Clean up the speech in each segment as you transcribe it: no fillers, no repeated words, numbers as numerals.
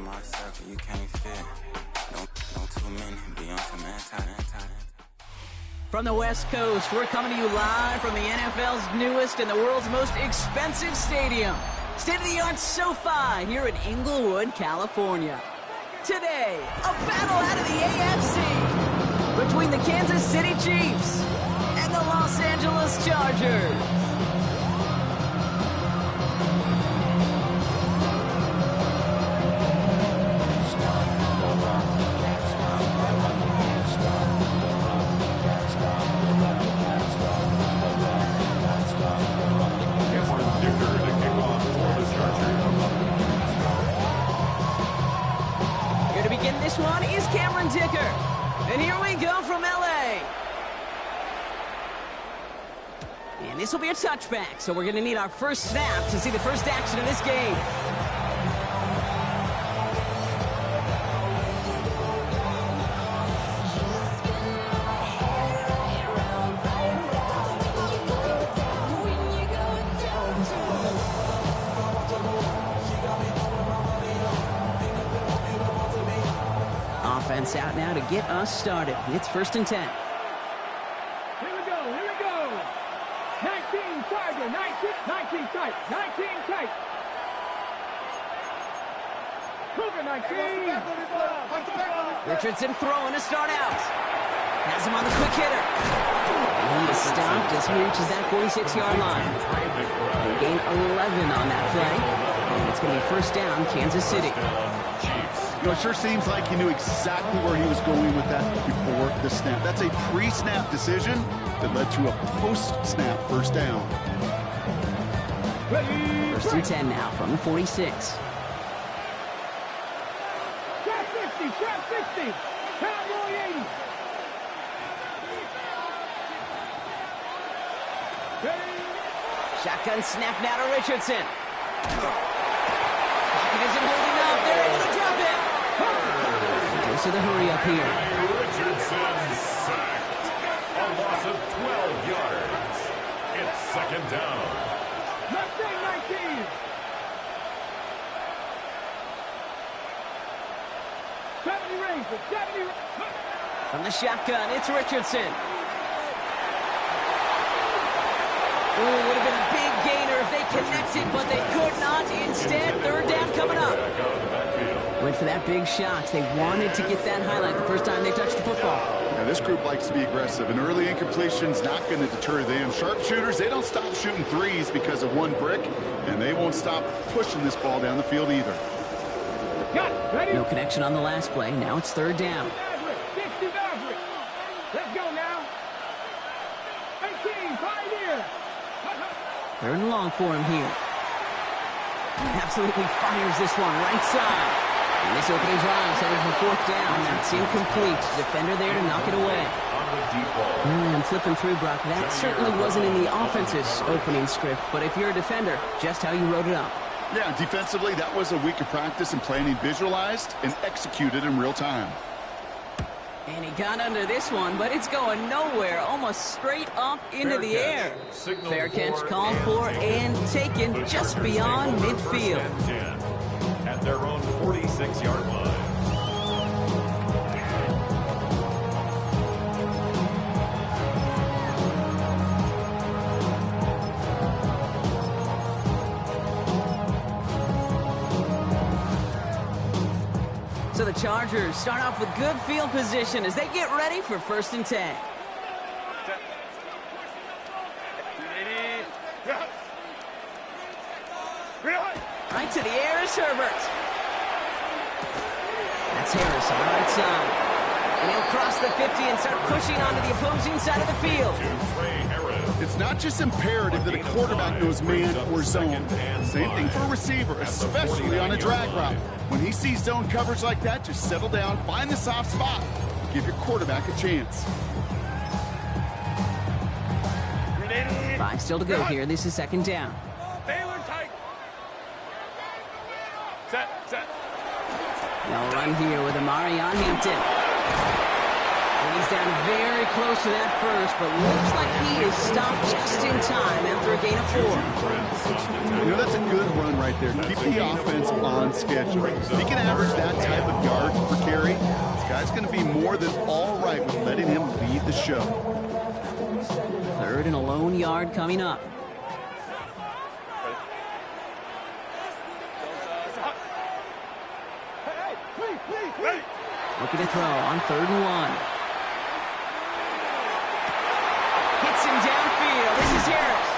my circle, you can't fit. Don't too many be on some anti. From the West Coast, we're coming to you live from the NFL's newest and the world's most expensive stadium. State-of-the-art SoFi here in Inglewood, California. Today, a battle out of the AFC between the Kansas City Chiefs and the Los Angeles Chargers. This one is Cameron Dicker. And here we go from LA. And this will be a touchback, so we're going to need our first snap to see the first action of this game. Offense out now to get us started. It's 1st and 10. Here we go. 19 Tiger, 19 tight, 19 tight. Cougar 19. Richardson throwing to start out. Has him on the quick hitter. And he is stopped as he reaches that 46-yard line. They gain 11 on that play. And it's going to be 1st down, Kansas City. You know, it sure seems like he knew exactly where he was going with that before the snap. That's a pre-snap decision that led to a post-snap 1st down. 1st and 10 now from the 46. Trap 60. Cowboy 80. Shotgun snap now to Richardson. He isn't holding up. They're able to drop it. Goes to the hurry up here. Richardson sacked. A loss of 12 yards. It's 2nd down. Mustang 19. From the shotgun, it's Richardson. Ooh, would have been a big gainer if they connected, but they could not. Instead, 3rd down coming up. Went for that big shot. They wanted to get that highlight the first time they touched the football. Now, this group likes to be aggressive, and early incompletion's not going to deter them. Sharpshooters, they don't stop shooting threes because of one brick, and they won't stop pushing this ball down the field either. No connection on the last play. Now it's 3rd down. 60 Maverick. Let's go now. 18, Pioneer. 3rd and long for him here. Absolutely fires this one right side. And this opening drive is headed for 4th down. That's incomplete. Defender there to knock it away. I'm flipping through, Brock. That certainly wasn't in the offense's opening script, but if you're a defender, just how you wrote it up. Yeah, defensively, that was a week of practice and planning visualized and executed in real time. And he got under this one, but it's going nowhere, almost straight up into the air. Fair catch called for and taken just beyond midfield. At their own 46-yard line. So the Chargers start off with good field position as they get ready for 1st and 10. Right to the air is Herbert. That's Harris on the right side. And he'll cross the 50 and start pushing onto the opposing side of the field. It's not just imperative that a quarterback knows man or zone. Same thing for a receiver, especially on a drag route. When he sees zone coverage like that, just settle down, find the soft spot, give your quarterback a chance. 5 still to go here. This is 2nd down. Set. They'll run here with Amari on Hampton. And he's down very close to that first, but looks like he is stopped just in time after a gain of 4. You know, that's a good run right there. Keep the offense on schedule. If he can average that type of yards per carry, this guy's going to be more than all right with letting him lead the show. 3rd and a lone yard coming up. Looking to throw on 3rd and 1. Hits him downfield. This is Harris.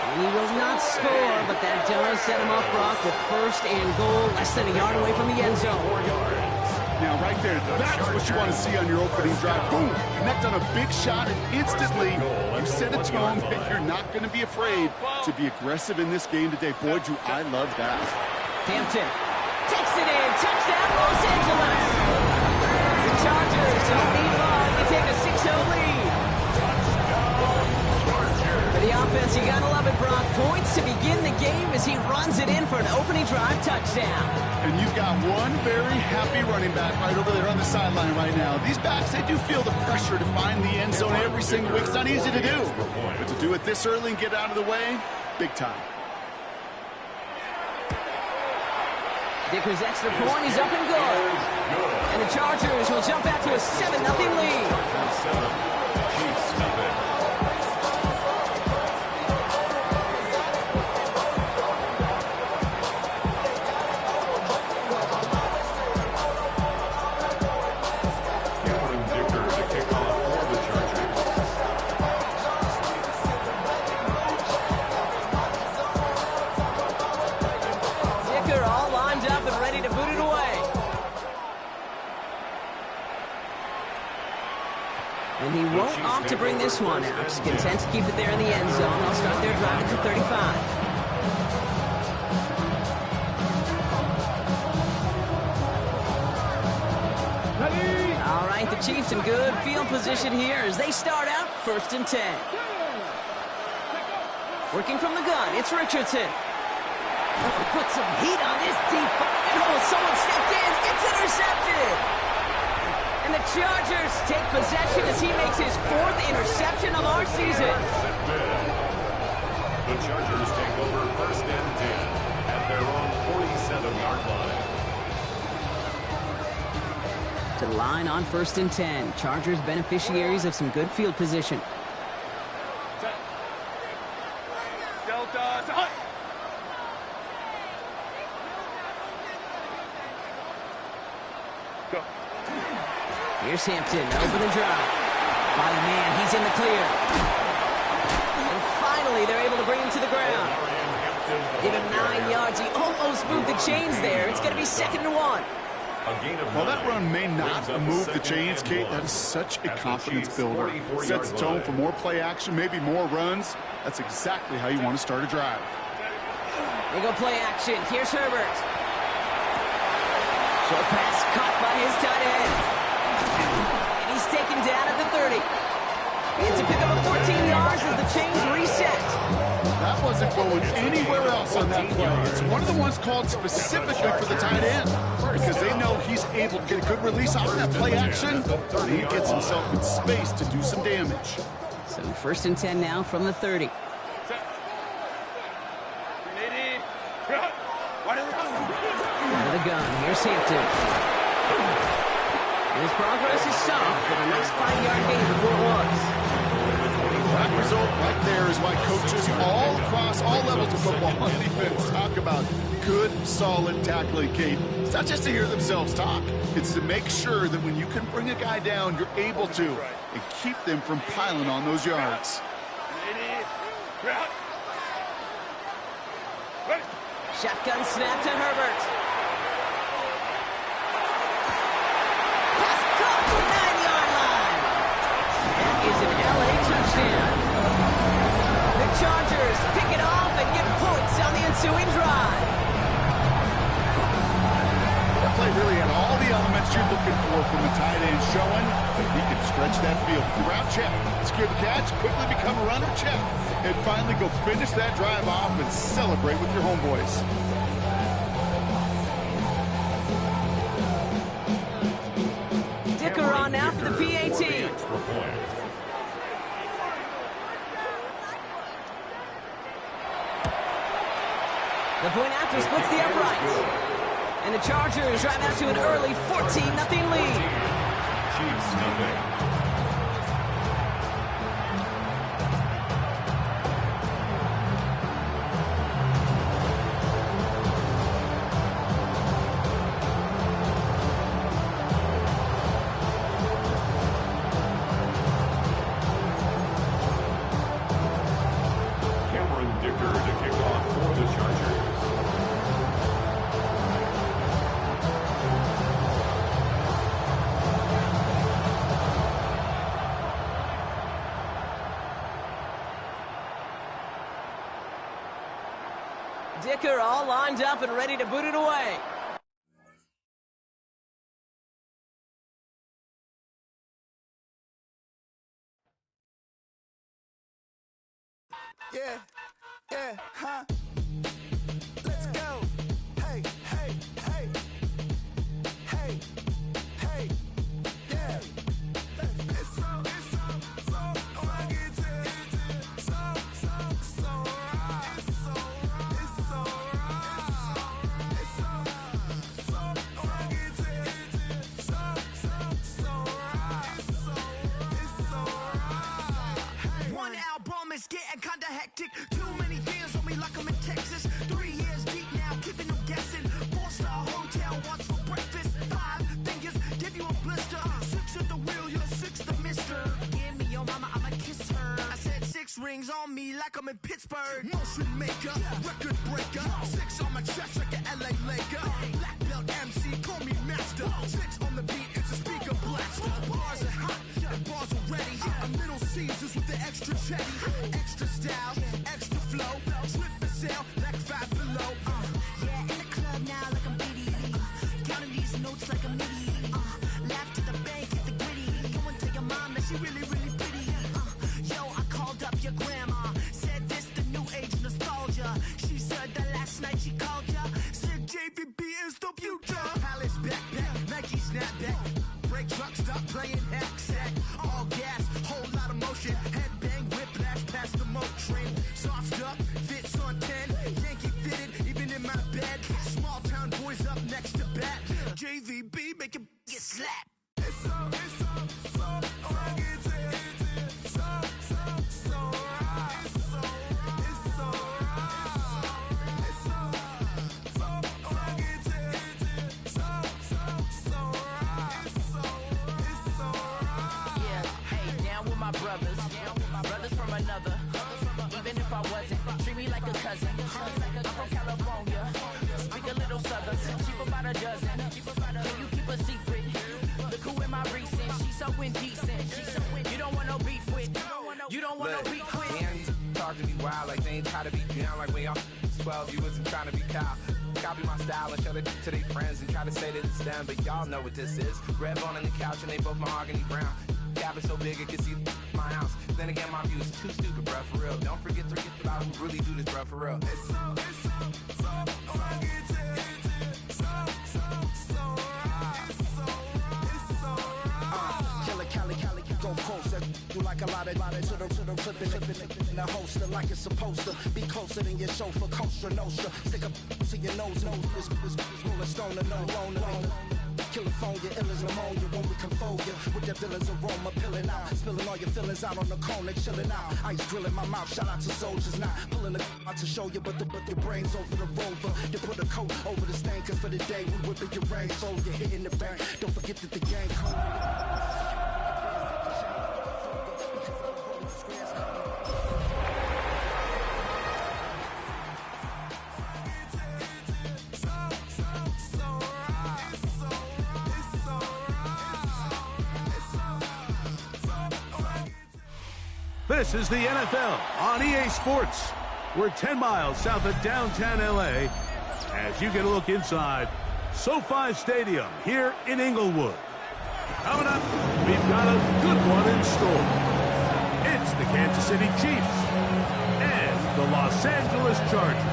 And he will not score, but that does set him up, Brock, with 1st and goal, less than a yard away from the end zone. Now, right there, that's what you want to see on your opening drive. Boom, connect on a big shot, and instantly you set a tone that you're not going to be afraid to be aggressive in this game today. Boy, do I love that. Hampton takes it in. Touchdown, Los Angeles. The Chargers don't need long to take a 6-0 lead. For the offense, you gotta love it, Brock. Points to begin the game as he runs it in for an opening drive touchdown. And you've got one very happy running back right over there on the sideline right now. These backs, they do feel the pressure to find the end zone every single week. It's not easy to do. But to do it this early and get out of the way, big time. Dicker's extra point is up and good. And the Chargers will jump out to a 7-0 lead. And he won't opt to bring this one out. He's content to keep it there in the end zone. They'll start their drive at the 35. All right, the Chiefs in good field position here as they start out 1st and 10. Working from the gun, it's Richardson. Put some heat on this deep. Oh, someone stepped in. It's intercepted. And the Chargers take possession as he makes his 4th interception of our season. The Chargers take over 1st and 10 at their own 47-yard line. To the line on 1st and 10. Chargers beneficiaries of some good field position. Here's Hampton, open and drive. By the man, he's in the clear. And finally, they're able to bring him to the ground. Give him 9 yards. He almost moved the chains there. It's going to be 2nd and 1. While that run may not move the chains, Kate, that is such a confidence builder. Sets the tone for more play action, maybe more runs. That's exactly how you want to start a drive. They go play action. Here's Herbert. Short pass caught by his tight end. And he's taken down at the 30. It's a pickup of 14 yards as the chains reset. That wasn't going anywhere else on that play. It's one of the ones called specifically for the tight end because they know he's able to get a good release off that play action. And he gets himself in space to do some damage. So 1st and 10 now from the 30. Out of the gun, here's Hampton. His progress is soft, but a nice 5-yard gain before it was. That result right there is why coaches all across all levels of football and defense talk about good, solid tackling, Kate. It's not just to hear themselves talk. It's to make sure that when you can bring a guy down, you're able to, and keep them from piling on those yards. Shotgun snap to Herbert. Is an LA touchdown. The Chargers pick it off and get points on the ensuing drive. That play really had all the elements you're looking for from the tight end, showing that he can stretch that field. Route check, secure the catch, quickly become a runner check, and finally go finish that drive off and celebrate with your homeboys. Dicker on point. The point after splits the uprights. And the Chargers drive out to an early 14-0 lead. Chiefs nothing. Dicker all lined up and ready to boot it away. Yeah, huh? Let's go. Hey, hey, hey. Hey, hey, yeah. It's so funky, so right. It's so right. It's so funky, so right. It's so right. One album is getting kinda hectic. Too many fans on me like I'm in Texas. 3 years deep now, keeping them guessing. 4-star hotel, what's for breakfast? 5 fingers, give you a blister. 6 at the wheel, you're 6 the mister. Give me your mama, I'ma kiss her. I said 6 rings on me like I'm in Pittsburgh. Motion maker, record breaker. 6 on my chest like an LA Laker. Black belt MC, call me master. 6 on the beat, it's a speaker blaster. Bars are hot, and bars are ready. A middle Caesars with the extra chetty. Extra style, extra flow. Slip for sale, like 5 below. Yeah, in the club now like I'm Diddy. Counting these notes like I'm Nitty. Laugh to the bank, hit the gritty. Go and tell your mom that she really, really pretty. Yo, I called up your grandma. Said this the new age nostalgia. She said that last night she called ya. Said JVB is the future. Palace backpack, Nike snapback. Break truck, stop playing hack sack. All gas, whole lot of motion. Headbang, whiplash, past the moat train. Soft up, fits on 10. Yankee fitted, even in my bed. Small town boys up next to bat. JVB make it get slapped. It's so funky, so right. It's so right. It's so right. It's so funky, so right. It's so right. Yeah, hey, down with my brothers. Brothers from another. Even if I wasn't, treat me like a cousin. I'm from California. Speak a little southern. Cheap about a dozen. Can you keep a secret? Look who in my recent. She's so indecent. You don't want no beef with. You don't want no beef with. Man, talk to me wild like they ain't try to be down like when y'all 12. You wasn't trying to be Kyle. Copy my style and show it to their friends and try to say that it's them, but y'all know what this is. Red bone on the couch and they both mahogany brown. Cabin so big it can see my house. Then again, my view is too stupid, bruh, for real. Don't forget to get about who really do this, bruh, for real. It's so funky, so right. It's so right. Killer Cali, go post that you like a lot of to the flipping in the holster like it's supposed to be closer than your chauffeur, Costa Nostra. Stick up to your nose, this rolling stone and no loner. California, ill as pneumonia when we confold you with that villain's aroma, pilling out, spilling all your feelings out on the corner, chilling out. Ice grilling my mouth, shout out to soldiers, not pulling the out to show you, but your brains over the rover. You put a coat over the stain, cause for the day we whipping your rain, so you're hitting the bank. Don't forget that the game cold. This is the NFL on EA Sports. We're 10 miles south of downtown LA as you get a look inside SoFi Stadium here in Inglewood. Coming up, we've got a good one in store. It's the Kansas City Chiefs and the Los Angeles Chargers.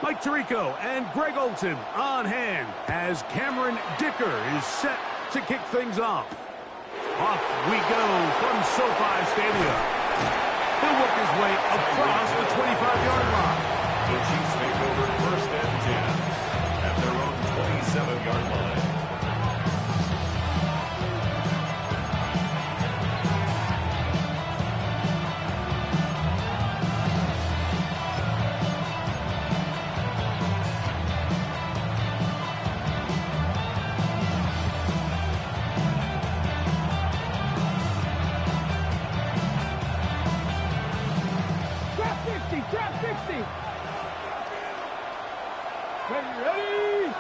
Mike Tirico and Greg Olson on hand as Cameron Dicker is set to kick things off. Off we go from SoFi Stadium. He'll work his way across the 25-yard line. The Chiefs take over 1st and 10 at their own 27-yard line. Trap 60. Ready?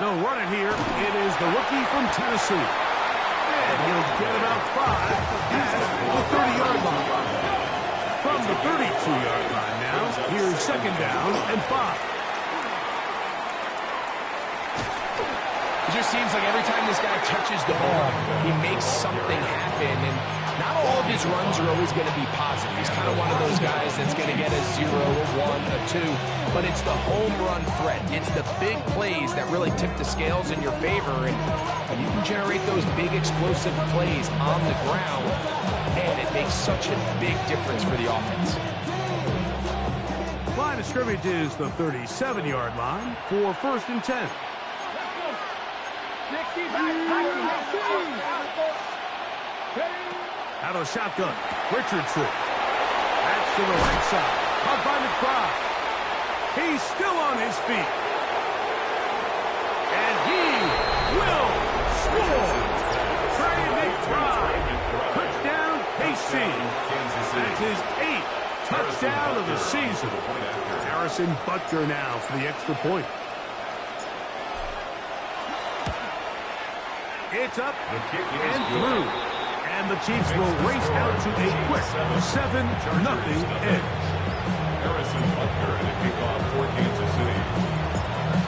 They'll run it here. It is the rookie from Tennessee. And he'll get about 5 at the 30-yard line. From the 32-yard line now, here's 2nd down and 5. It just seems like every time this guy touches the ball, he makes something happen. And not all of his runs are always going to be positive. He's kind of one of those guys that's going to get a 0, a 1, a 2. But it's the home run threat. It's the big plays that really tip the scales in your favor. And you can generate those big explosive plays on the ground. And it makes such a big difference for the offense. Line of scrimmage is the 37-yard line for 1st and 10. Out of the shotgun, Richardson. That's to the right side. Caught by McBride. He's still on his feet. And he will score. Trey McBride. Touchdown, KC. That's his 8th touchdown of the season. Harrison Butker now for the extra point. It's up and through. And the Chiefs will race out to a quick 7-0 edge. Harrison Butker and a kickoff for Kansas City.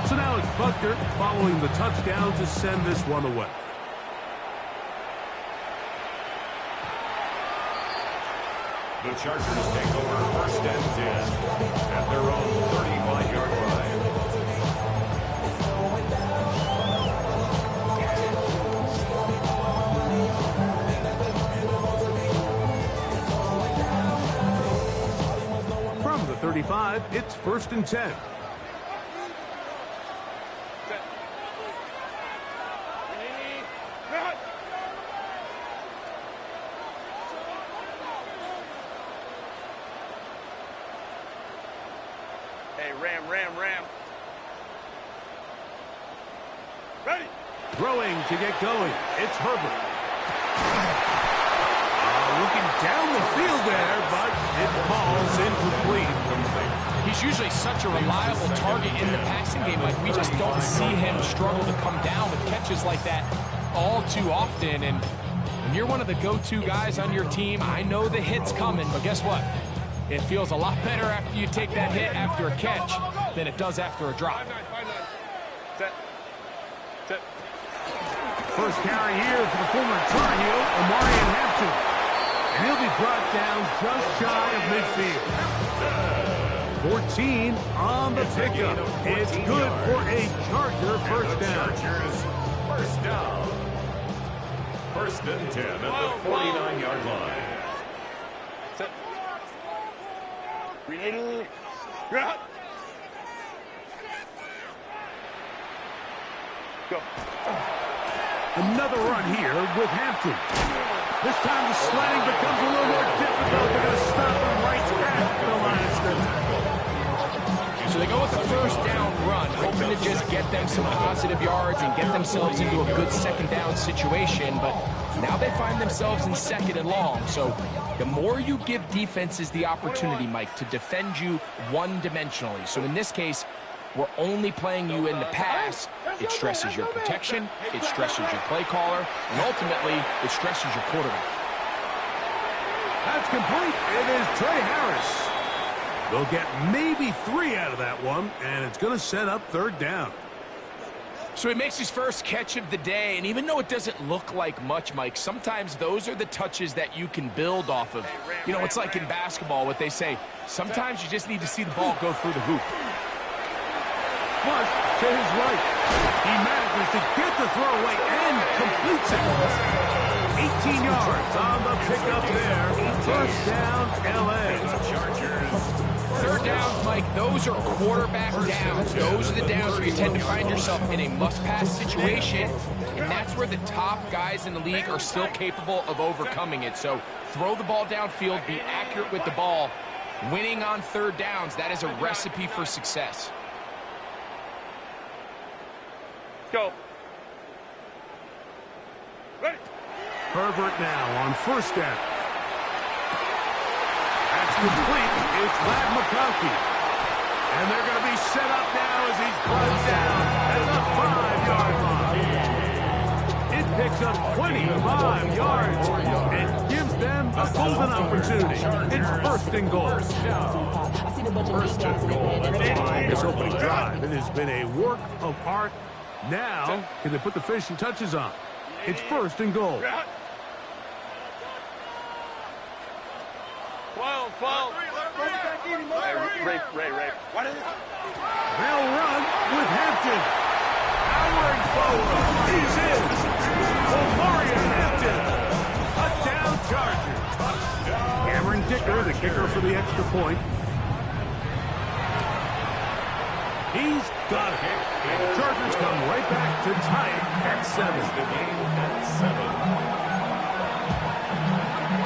So now it's Butker following the touchdown to send this one away. The Chargers take over 1st and 10 at their own 35-yard line. From the 35, it's 1st and 10. Hey, Ram. Ready? Throwing to get going. It's Herbert. Looking down the field there, but it falls incomplete. He's usually such a reliable target in the passing game. Like, we just don't see him struggle to come down with catches like that all too often. And when you're one of the go-to guys on your team, I know the hit's coming, but guess what? It feels a lot better after you take that hit after a catch than it does after a drop. First carry here for the former Tar Heel, Omarion Hampton. And he'll be brought down just shy of midfield. 14 on the pickup. It's good for a Charger first down. First down. 1st and 10 at the 49-yard line. Go. Another run here with Hampton. This time the sledding becomes a little more difficult. They're going to stop him right at the line of scrimmage. So they go with the first down run, hoping to just get them some positive yards and get themselves into a good 2nd down situation. But now they find themselves in 2nd and long. So the more you give defenses the opportunity, Mike, to defend you one-dimensionally. So in this case, we're only playing you in the pass. It stresses your protection, it stresses your play caller, and ultimately, it stresses your quarterback. That's complete. It is Trey Harris. They'll get maybe 3 out of that one, and it's going to set up 3rd down. So he makes his first catch of the day, and even though it doesn't look like much, Mike, sometimes those are the touches that you can build off of. You know, it's like in basketball, what they say, sometimes you just need to see the ball go through the hoop. Flush to his right. He manages to get the throw away and completes it. 18 yards on the pickup there. First down, L.A. Third downs, Mike, those are quarterback downs. Those are the downs where you tend to find yourself in a must-pass situation, and that's where the top guys in the league are still capable of overcoming it. So throw the ball downfield, be accurate with the ball. Winning on third downs, that is a recipe for success. Let's go. Ready. Herbert now on first down. That's complete. It's Ladd McConkey. And they're going to be set up now as he's brought down at the 5-yard line. It picks up 25 yards and gives them a golden opportunity. It's first and goal. This opening drive, it has been a work of art. Now, can they put the finishing touches on? It's first and goal. 12. Ray. They'll run with Hampton. Powering forward. He's in. Omarion Hampton. Touchdown Chargers. Cameron Dicker, the kicker for the extra point. He's got it. And the Chargers come right back to tie it at 7. The game at 7.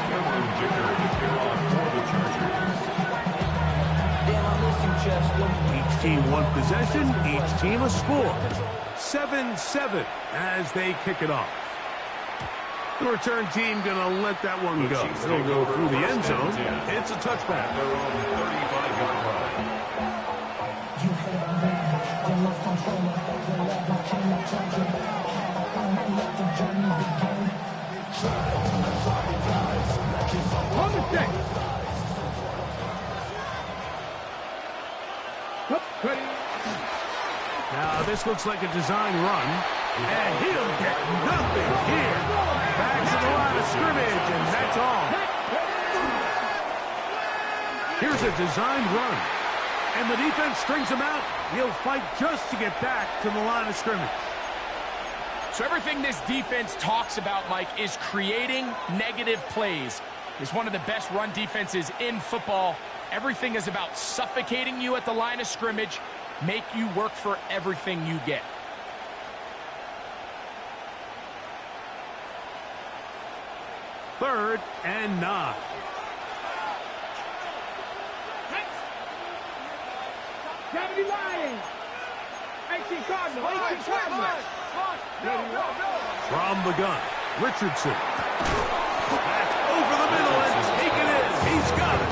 Cameron Dicker, the kick-off for the Chargers. Each team one possession, each team a score. 7-7 as they kick it off. The return team going to let that one go. It'll go through the end zone. It's a touchback. Their own 35-yard line. Now this looks like a design run, and he'll get nothing here. Back to the line of scrimmage, and that's all. Here's a design run, and the defense strings him out. He'll fight just to get back to the line of scrimmage. So everything this defense talks about, Mike, is creating negative plays. It's one of the best run defenses in football. Everything is about suffocating you at the line of scrimmage, make you work for everything you get. Third and 9. Kennedy Lions. 18 Cardinals. From the gun, Richardson. That's over the middle and taken in. He's got it.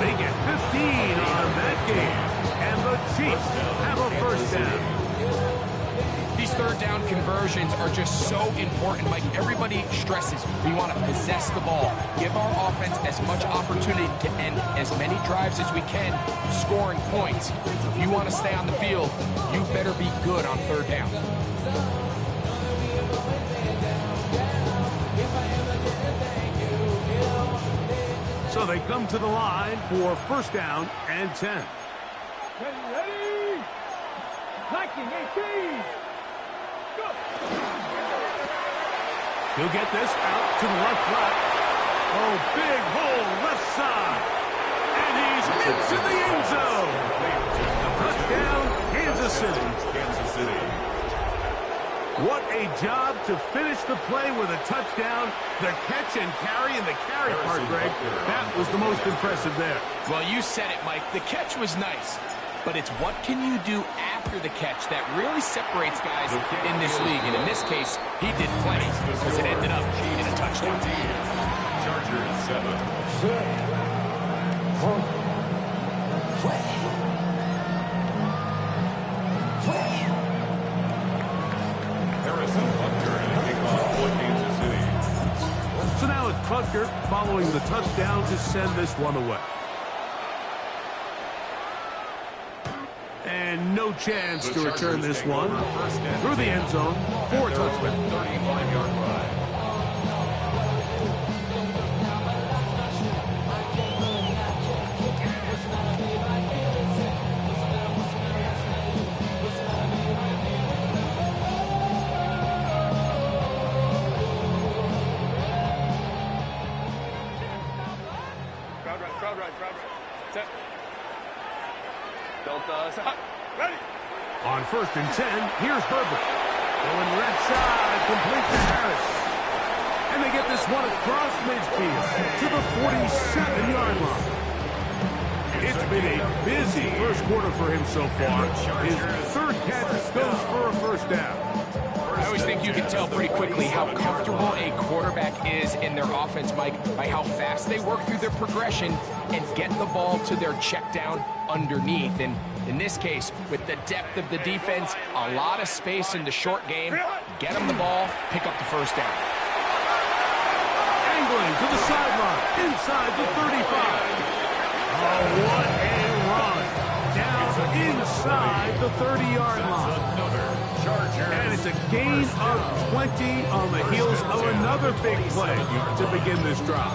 They get 15 on that game. And the Chiefs have a first down. These third down conversions are just so important. Like everybody stresses, we want to possess the ball, give our offense as much opportunity to end as many drives as we can, scoring points. If you want to stay on the field, you better be good on third down. So they come to the line for first down and 10. Ready? 19-18. Go. He'll get this out to the left flat. Oh, big hole left side. And he's into the end zone. Touchdown, Kansas City. Kansas City. What a job to finish the play with a touchdown. The catch and carry, and the carry part, Greg, that was the most impressive there. Well, you said it, Mike. The catch was nice, but it's what can you do after the catch that really separates guys in this league. And in this case, he did plenty because it ended up in a touchdown. Chargers 7. Harrison Butker and a kickoff for Kansas City. So now it's Butker following the touchdown to send this one away. And And no chance to return this one through the end zone for a touchdown. 35-yard line. Set. Delta, stop. Ready. On 1st and 10, here's Herbert. Going left side, complete to Harris. And they get this one across midfield to the 47-yard line. It's been a busy first quarter for him so far. His third catch goes for a first down. I always think you can tell pretty quickly how comfortable a quarterback is in their offense, Mike, by how fast they work through their progression and get the ball to their check down underneath. And in this case, with the depth of the defense, a lot of space in the short game, get them the ball, pick up the first down. Angling to the sideline, inside the 35. Oh, what a run. Down inside the 30-yard line. And it's a gain of 20 on the heels of another big play to begin this drive.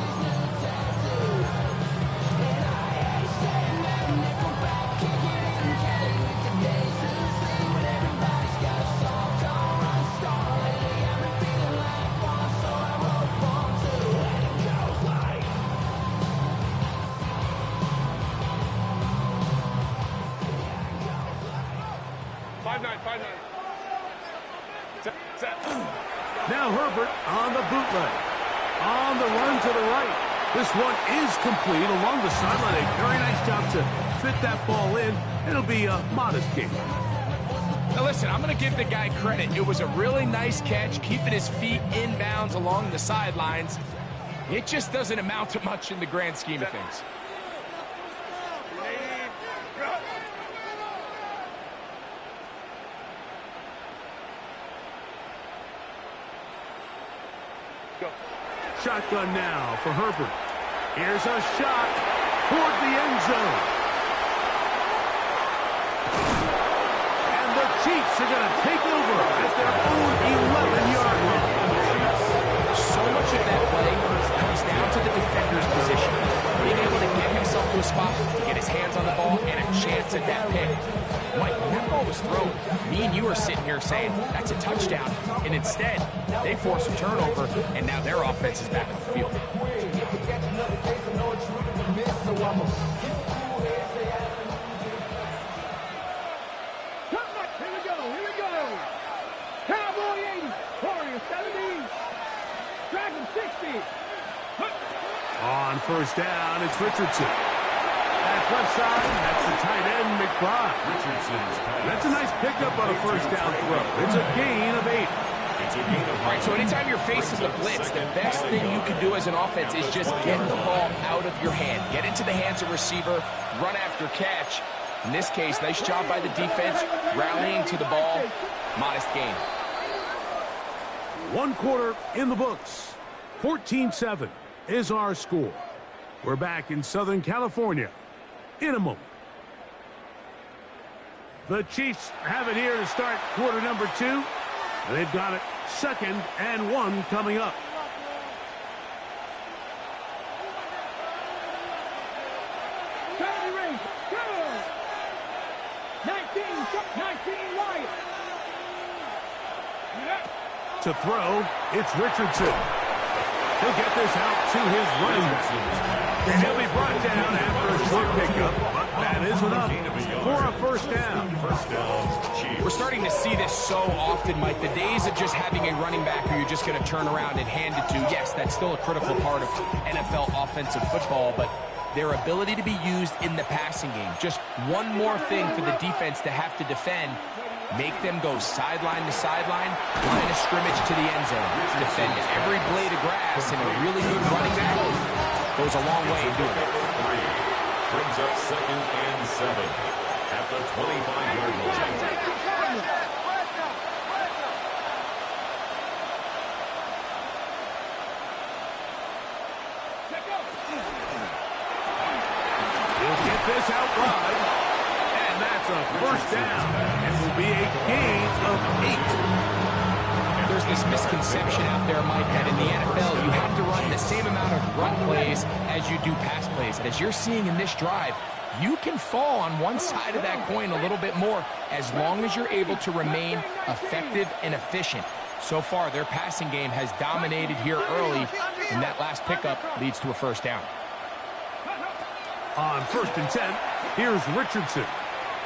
Now Herbert on the bootleg. On the run to the right. This one is complete along the sideline. A very nice job to fit that ball in. It'll be a modest gain. Now listen, I'm going to give the guy credit. It was a really nice catch, keeping his feet inbounds along the sidelines. It just doesn't amount to much in the grand scheme of things. Shotgun now for Herbert. Here's a shot toward the end zone. And the Chiefs are going to take over at their own 11-yard line. So much of that play comes down to the defender's position. Being able to get himself to a spot, to get his hands on the ball, and a chance at that pick. Mike, when that ball was thrown, me and you are sitting here saying, that's a touchdown. And instead, they force a turnover, and now their offense is back on the field. Here we go. Cowboy 80, Warrior 70, Dragon 60. On first down, it's Richardson. That's left side, that's the tight end, McBride. That's a nice pickup on a first down throw. It's a gain of 8. All right, so anytime you're facing the blitz, the best thing you can do as an offense is just get the ball out of your hand. Get into the hands of receiver, run after catch. In this case, nice job by the defense, rallying to the ball. Modest gain. One quarter in the books. 14-7 is our score. We're back in Southern California in a moment. The Chiefs have it here to start quarter number 2. They've got it 2nd and 1 coming up. Race, go! 19 wide. To throw, it's Richardson. He'll get this out to his running back. And he'll be brought down after a short pickup, but that is enough for a first down. We're starting to see this so often, Mike. The days of just having a running back who you're just going to turn around and hand it to, yes, that's still a critical part of NFL offensive football, but their ability to be used in the passing game. Just one more thing for the defense to have to defend. Make them go sideline to sideline, line of scrimmage to the end zone. Defend every blade of grass, and a really good running back goes a long way in doing it. Brings up 2nd and 7 at the 25-yard line. He'll get this out wide, and that's a first down. It will be a gain of 8. There's this misconception out there, Mike, that in the NFL you have to run the same amount of run plays as you do pass plays. And as you're seeing in this drive, you can fall on one side of that coin a little bit more as long as you're able to remain effective and efficient. So far, their passing game has dominated here early, and that last pickup leads to a first down. On 1st and 10, here's Richardson.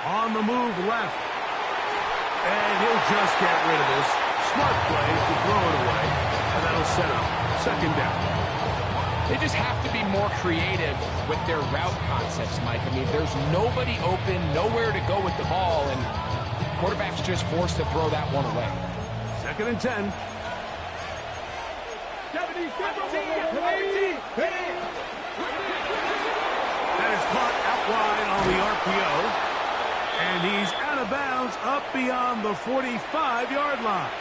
On the move left. And he'll just get rid of this. Smart play to throw it away. And that'll set up 2nd down. They just have to be more creative with their route concepts, Mike. I mean, there's nobody open, nowhere to go with the ball, and quarterback's just forced to throw that one away. 2nd and 10. 17. That is caught out wide on the RPO. And he's out of bounds up beyond the 45-yard line.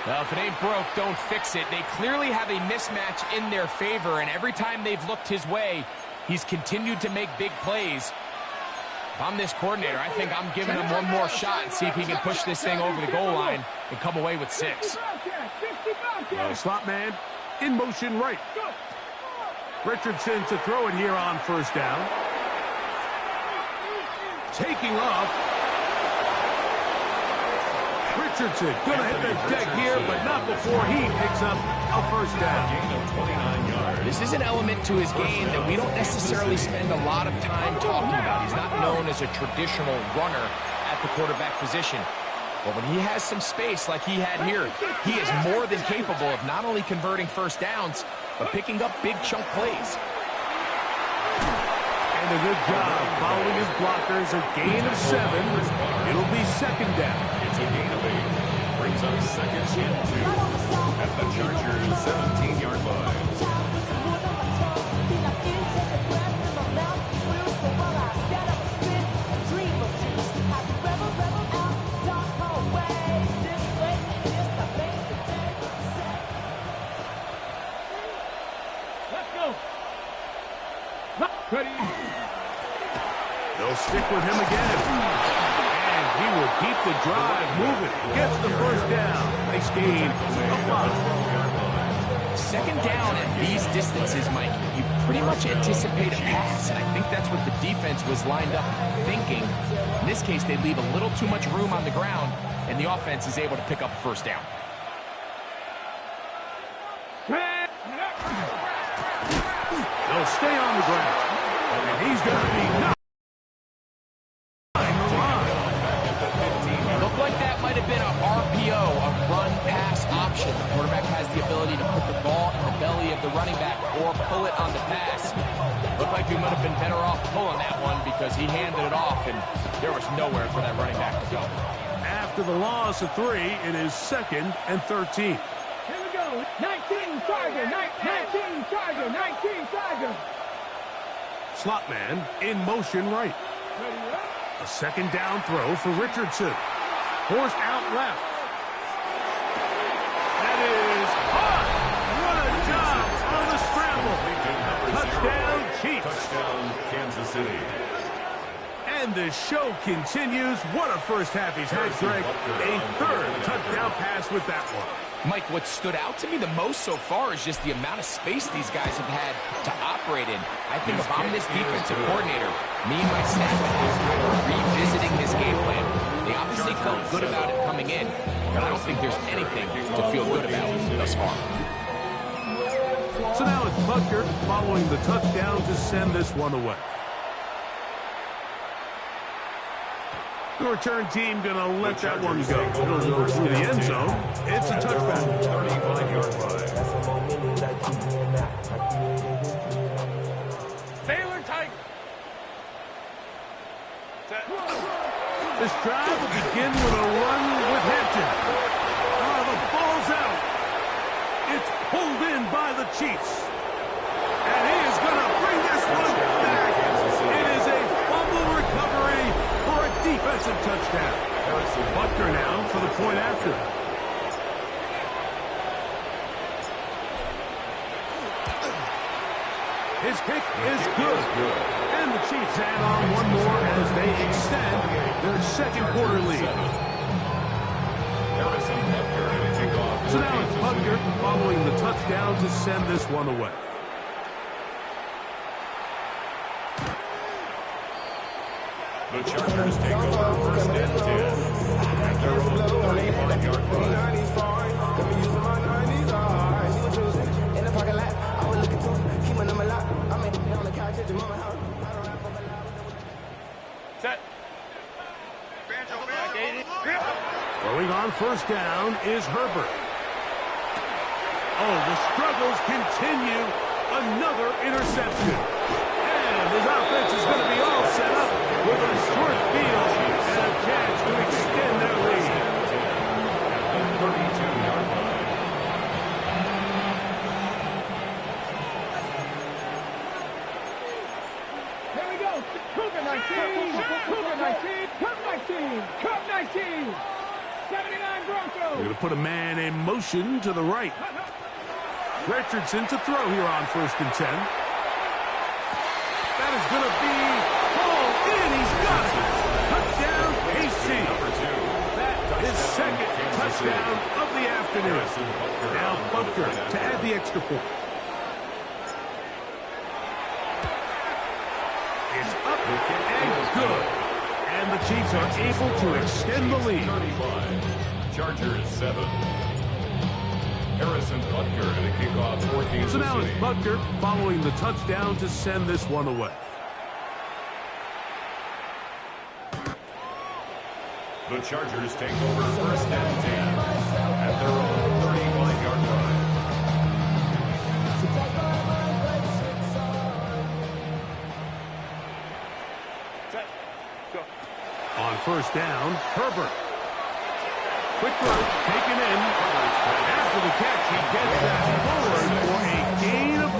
Well, if it ain't broke, don't fix it. They clearly have a mismatch in their favor, and every time they've looked his way, he's continued to make big plays. If I'm this coordinator, I think I'm giving him one more shot and see if he can push this thing over the goal line and come away with 6. The slot man in motion right. Richardson to throw it here on 1st down. Taking off. Richardson gonna hit the deck here, but not before he picks up a 1st down. This is an element to his game that we don't necessarily spend a lot of time talking about. He's not known as a traditional runner at the quarterback position. But when he has some space like he had here, he is more than capable of not only converting 1st downs, but picking up big chunk plays. And a good job following his blockers. A gain of 7. It'll be 2nd down. It's a gain of 8. Brings up 2nd and 2 at the Chargers' 17-yard line. They'll stick with him again. And he will keep the drive moving. Gets the 1st down. Nice gain of 5. 2nd down at these distances, Mike, you pretty much anticipate a pass, and I think that's what the defense was lined up thinking. In this case, they leave a little too much room on the ground, and the offense is able to pick up a 1st down. They'll stay on the ground. And he's going to be knocked. Looked like that might have been a RPO, a run-pass option. The quarterback has the ability to put the ball in the belly of the running back or pull it on the pass. Looked like he might have been better off pulling that one because he handed it off, and there was nowhere for that running back to go. After the loss of 3, it is 2nd and 13. Here we go. 19 Charger. 19 Charger. 19 Charger. Slot man in motion right. A 2nd down throw for Richardson. Forced out left. That is hot. What a job on the scramble. Touchdown Chiefs. Touchdown Kansas City. And the show continues. What a first half he's had, Greg. A 3rd touchdown pass with that one. Mike, what stood out to me the most so far is just the amount of space these guys have had to operate in. I think if I'm this defensive coordinator, me and my staff are revisiting this game plan. They obviously felt good about it coming in, but I don't think there's anything to feel good about thus far. So now it's Butker following the touchdown to send this one away. The return team going to let that one go. It'll go through the end zone. It's a touchback. 35-yard line. Baylor Tiger. This drive will begin with a run with Hampton. The ball's out. It's pulled in by the Chiefs. And he is going to bring this one back. It is a fumble recovery for a defensive touchdown. Butker now for the point after. His kick is good. And the Chiefs add on one more as they extend their second quarter lead. So now it's Butker following the touchdown to send this one away. The Chargers take over first and 10 at their own 35-yard line. Set. Throwing on first down is Herbert. Oh, the struggles continue. Another interception. And his offense is going to be all set up with a short field and a chance to extend their lead. At the 32-yard line. Here we go. Cougar 19. Cougar 19. Cougar 19. Cougar 19. 79 Broncos. They're going to put a man in motion to the right. Richardson to throw here on first and 10. That is going to be hauled in. He's got it. Touchdown, KC. That is second touchdown of the afternoon. Now Butker to add the extra point. It's up and good. And the Chiefs are able to extend the lead. 35. Chargers 7. Harrison Butker and a kickoff for Kansas So now it's City. Butker following the touchdown to send this one away. The Chargers take over first and 10 at their own 35-yard line. On first down, Herbert. Quick throw, taken in. After the catch, he gets that forward for a gain of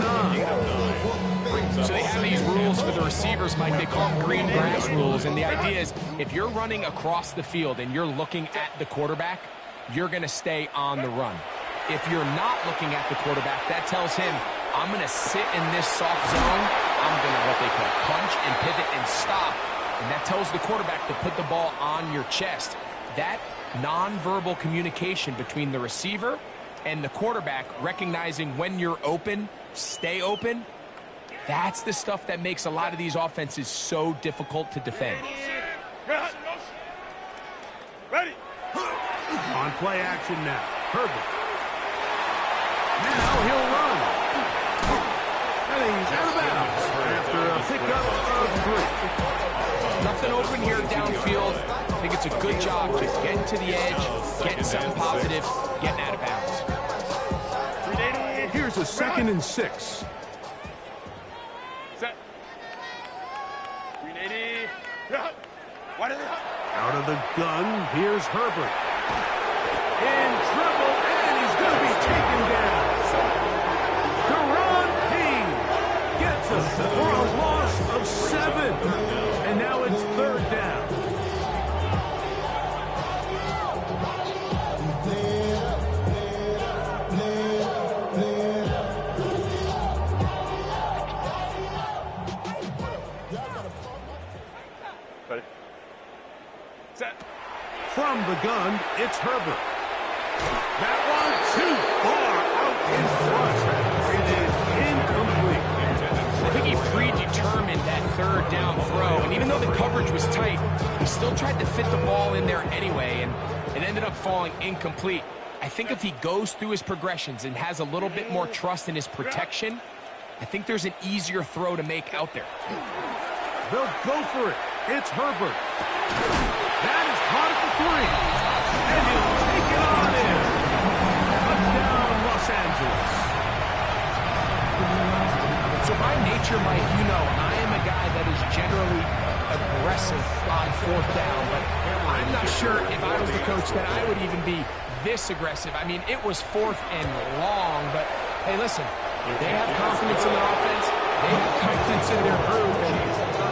9. So they have these rules for the receivers, Mike. They call them green grass rules. And the idea is if you're running across the field and you're looking at the quarterback, you're going to stay on the run. If you're not looking at the quarterback, that tells him, I'm going to sit in this soft zone. I'm going to what they call punch and pivot and stop. And that tells the quarterback to put the ball on your chest. That nonverbal communication between the receiver and the quarterback, recognizing when you're open, stay open, that's the stuff that makes a lot of these offenses so difficult to defend. Ready. On play action now, Herbert. Now he'll run. And he's out of bounds after a pickup of 3. Nothing open here downfield. I think it's a good job just getting to the edge, getting something positive, getting out of bounds. Here's a 2nd and 6. Set. 380. Out of the gun, here's Herbert. In trouble, and he's going to be taken down. Deron Payne gets us for a loss of 7. And now it's 3rd down. Ready. Set. From the gun, it's Herbert. That one too far out in front. It is incomplete. I think he predetermined that 3rd down throw, and even though the coverage was tight, he still tried to fit the ball in there anyway, and it ended up falling incomplete. I think if he goes through his progressions and has a little bit more trust in his protection, I think there's an easier throw to make out there. They'll go for it. It's Herbert. That is caught at the 3. And he'll take it on in. Touchdown, Los Angeles. So by nature, Mike, you know, I am a guy that is generally aggressive on 4th down, but I'm not sure if I was the coach that I would even be this aggressive. I mean, it was 4th and long, but hey, listen, they have confidence in their offense, they have confidence in their group, and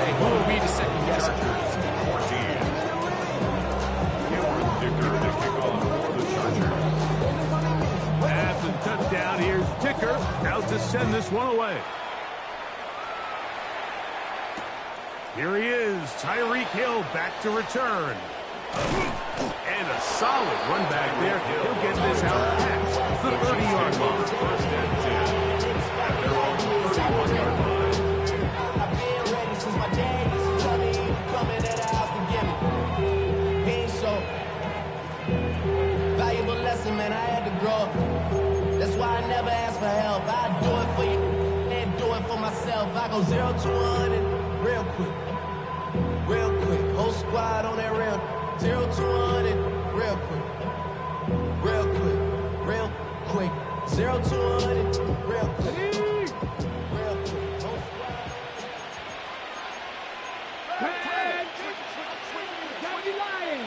hey, who are we to second guess it? 14. Cameron Dicker to kick off for the Chargers. After the touchdown, here's Dicker out to send this one away. Here he is, Tyreek Hill back to return. And a solid run back there. He'll get this out past the 30-yard line. First and 10 at their own 31-yard line. I've been ready since my dad used to tell me he would come into the house and give me. He ain't so valuable lesson, man. I had to grow up. That's why I never ask for help. I do it for you and do it for myself. I go 0 to 100 real quick. Real quick. Whole squad on that real 0 to 100 real quick. Real quick. Real quick. 0 to 100 real quick. Real quick. Whole squad. Johnny Lyons.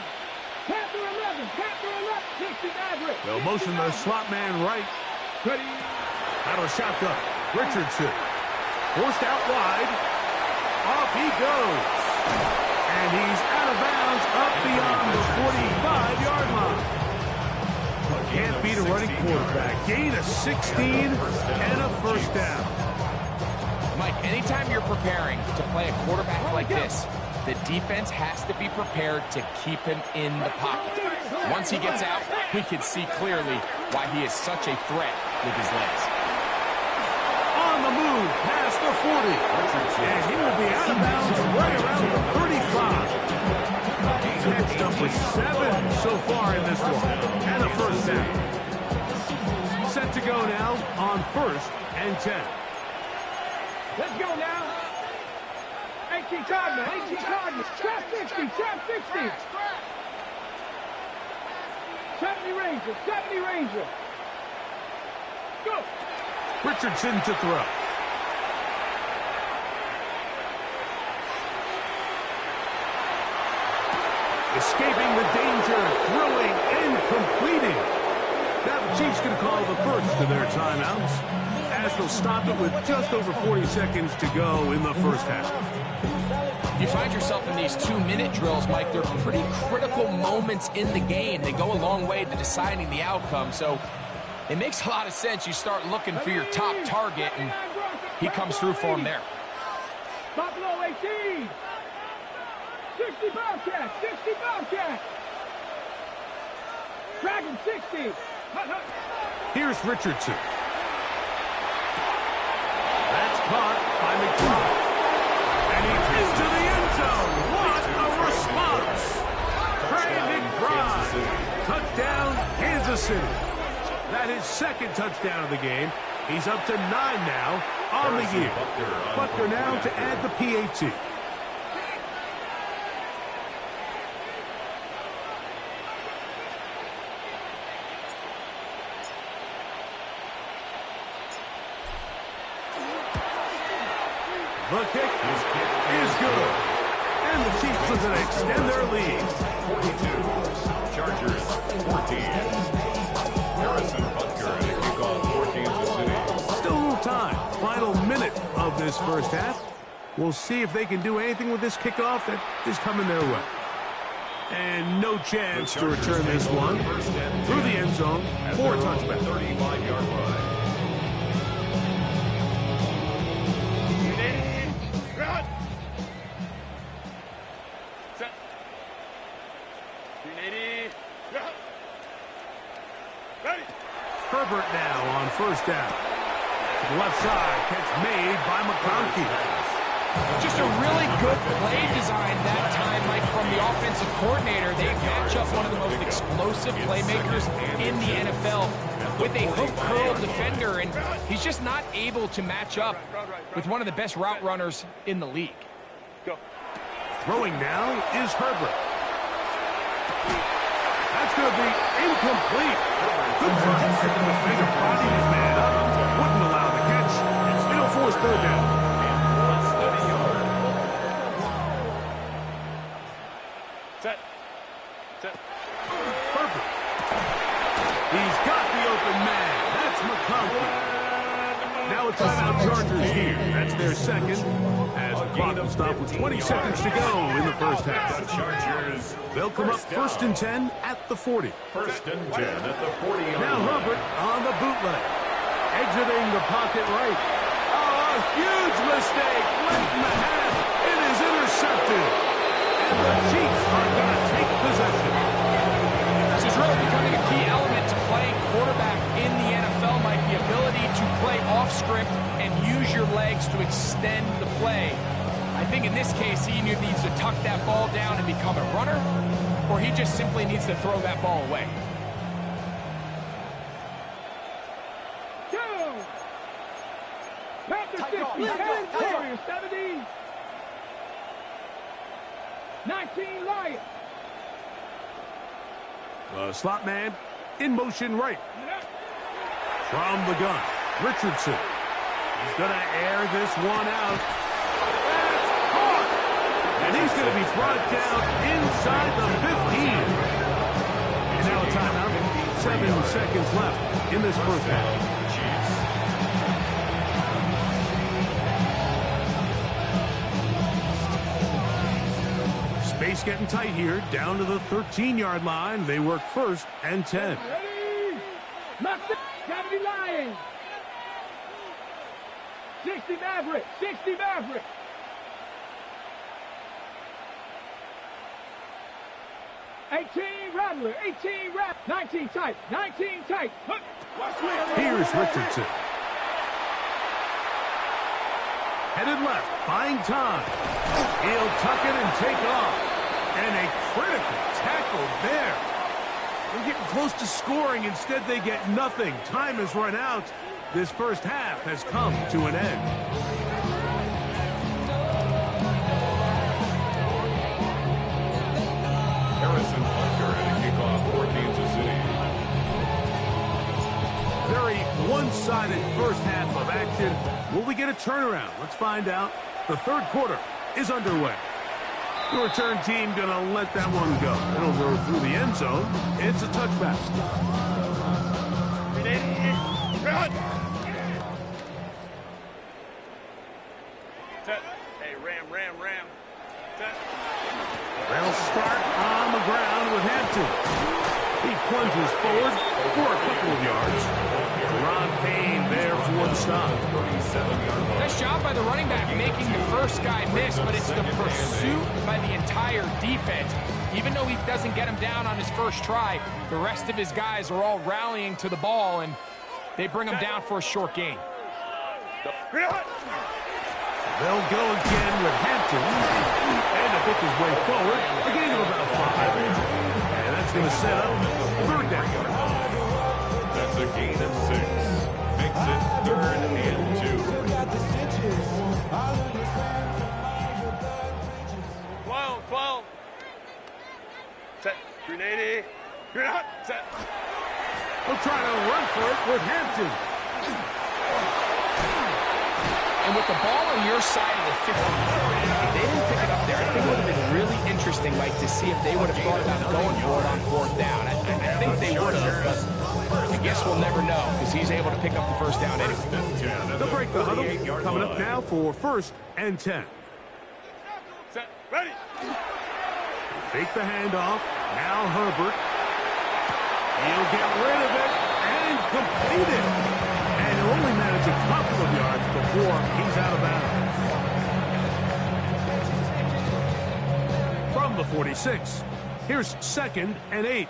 Panther 11. Panther 11. 60 Maverick. They'll motion the slot man right. Ready. Out of shotgun. Richardson. Forced out wide. Off he goes. And he's out of bounds up beyond the 45-yard line. Can't beat a running quarterback. Gain of 16 and a first down. Mike, anytime you're preparing to play a quarterback like this, the defense has to be prepared to keep him in the pocket. Once he gets out, we can see clearly why he is such a threat with his legs. On the move past the 40. And he will be out of bounds right around the 35. Catch number 7 so far in this one. And a first down. Set to go now on 1st and 10. Let's go now. 18 Cardinal. 18 Cardinal. Trap 60. Trap 60. 70 Ranger. 70 Ranger. Go. Richardson to throw. Escaping the danger, throwing and completing. Now the Chiefs can call the first of their timeouts as they'll stop it with just over 40 seconds to go in the first half. You find yourself in these 2-minute drills, Mike. They're pretty critical moments in the game. They go a long way to deciding the outcome, so it makes a lot of sense. You start looking for your top target, and he comes through for him there. Buffalo 18. 60 Bobcat. 60 Bobcat. Dragon 60. Here's Richardson. That's caught by McBride. And he's into the end zone. What a response. Trey McBride. Touchdown, Kansas City. That is 2nd touchdown of the game. He's up to 9 now on the year. Butker now to add the PAT. The kick is good. And the Chiefs are going to extend their lead. 42. Chargers 14. Harrison Butker and a kickoff for Kansas City. Still a little time. Final minute of this first half. We'll see if they can do anything with this kickoff that is coming their way. And no chance to return this one through the end zone for a touchback. 35-yard line. Herbert now on first down. To the left side, catch made by McConkey. Just a really good play design that time, Mike, from the offensive coordinator. They match up one of the most explosive playmakers in the NFL with a hook curl defender, and he's just not able to match up with one of the best route runners in the league. Throwing now is Herbert. That's going to be incomplete. Good finger prodding his man up. Wouldn't allow the catch. It'll force 3rd down. Set. Herbert. He's got the open man. That's McConkey. Now a timeout Chargers here. That's their 2nd. As the clock will stop with 20 seconds to go in the first half. The Chargers. They'll come up 1st and 10 at the 40. 1st and 10 at the 40-yard line. Now Herbert on the bootleg. Exiting the pocket right. Oh, a huge mistake. Late in the half. It is intercepted. intercepted. And the Chiefs are going to take possession. This is really becoming a key element to playing quarterback in the NFL, Mike, the ability to play off script and use your legs to extend the play. I think in this case, he either needs to tuck that ball down and become a runner, or he just simply needs to throw that ball away. Panthers 50, Warriors 70, 19 Lions. The slot man in motion right. From the gun, Richardson. He's going to air this one out. That's caught! And he's going to be brought down inside the 15. And now a timeout. 7 seconds left in this first half. Space getting tight here, down to the 13-yard line. They work first and 10. Ready? Mark 70 Lions. 60 Maverick. 60 Maverick. 18 Rattler. 18 Rattler. 19 tight. 19 tight. Hook. Here's Richardson. Headed left, buying time. He'll tuck it and take off. And a critical tackle there. They're getting close to scoring. Instead, they get nothing. Time has run out. This first half has come to an end. Harrison Butker and a kickoff for Kansas City. Very one-sided first half of action. Will we get a turnaround? Let's find out. The third quarter is underway. The return team going to let that one go. It'll go through the end zone. It's a touchback. Hey, Ram. They'll start on the ground with Hampton. He plunges forward for a couple of yards. Ron Payne there for the stop. Nice job by the running back making the first guy miss, but it's the pursuit by the entire defense. Even though he doesn't get him down on his first try, the rest of his guys are all rallying to the ball, and they bring him down for a short gain. They'll go again with Hampton. And to pick his way forward, a gain of about 5. And that's going to set up third down. That's a gain of 6. Makes it 3rd and 2. 12. Set. Grenade. Grenade. Set. They'll try to run for it with Hampton. And with the ball on your side of the 50, if they didn't pick it up there, I think it would have been really interesting, Mike, to see if they would have thought about going for it on fourth down. I think they would have, but I guess we'll never know because he's able to pick up the first down anyway. They'll break the huddle. Coming up now for first and 10. Set. Ready. Fake the handoff. Now Herbert. He'll get rid of it and complete it. And he'll only manage a couple of yards before he's out of bounds. From the 46, here's 2nd and 8.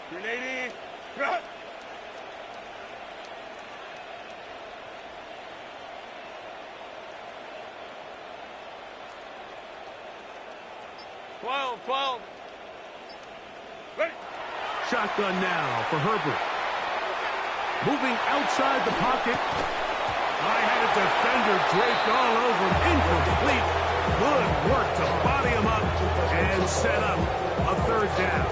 Grenade. Grenade. 12. Ready. Shotgun now for Herbert. Moving outside the pocket. I had a defender draped all over him. Incomplete. Good work to body him up and set up a third down.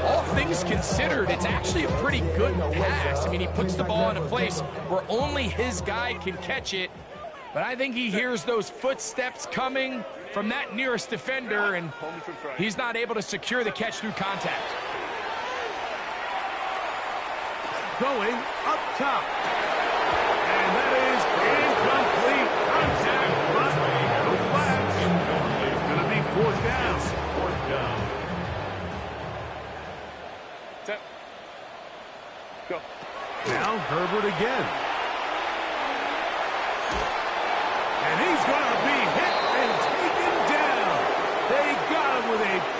All things considered, it's actually a pretty good pass. I mean, he puts the ball in a place where only his guy can catch it. But I think he hears those footsteps coming from that nearest defender, and he's not able to secure the catch through contact. Going up top. And that is incomplete. Contact, but no flags. It's going to be fourth down. Set. Go. Now Herbert again. And he's going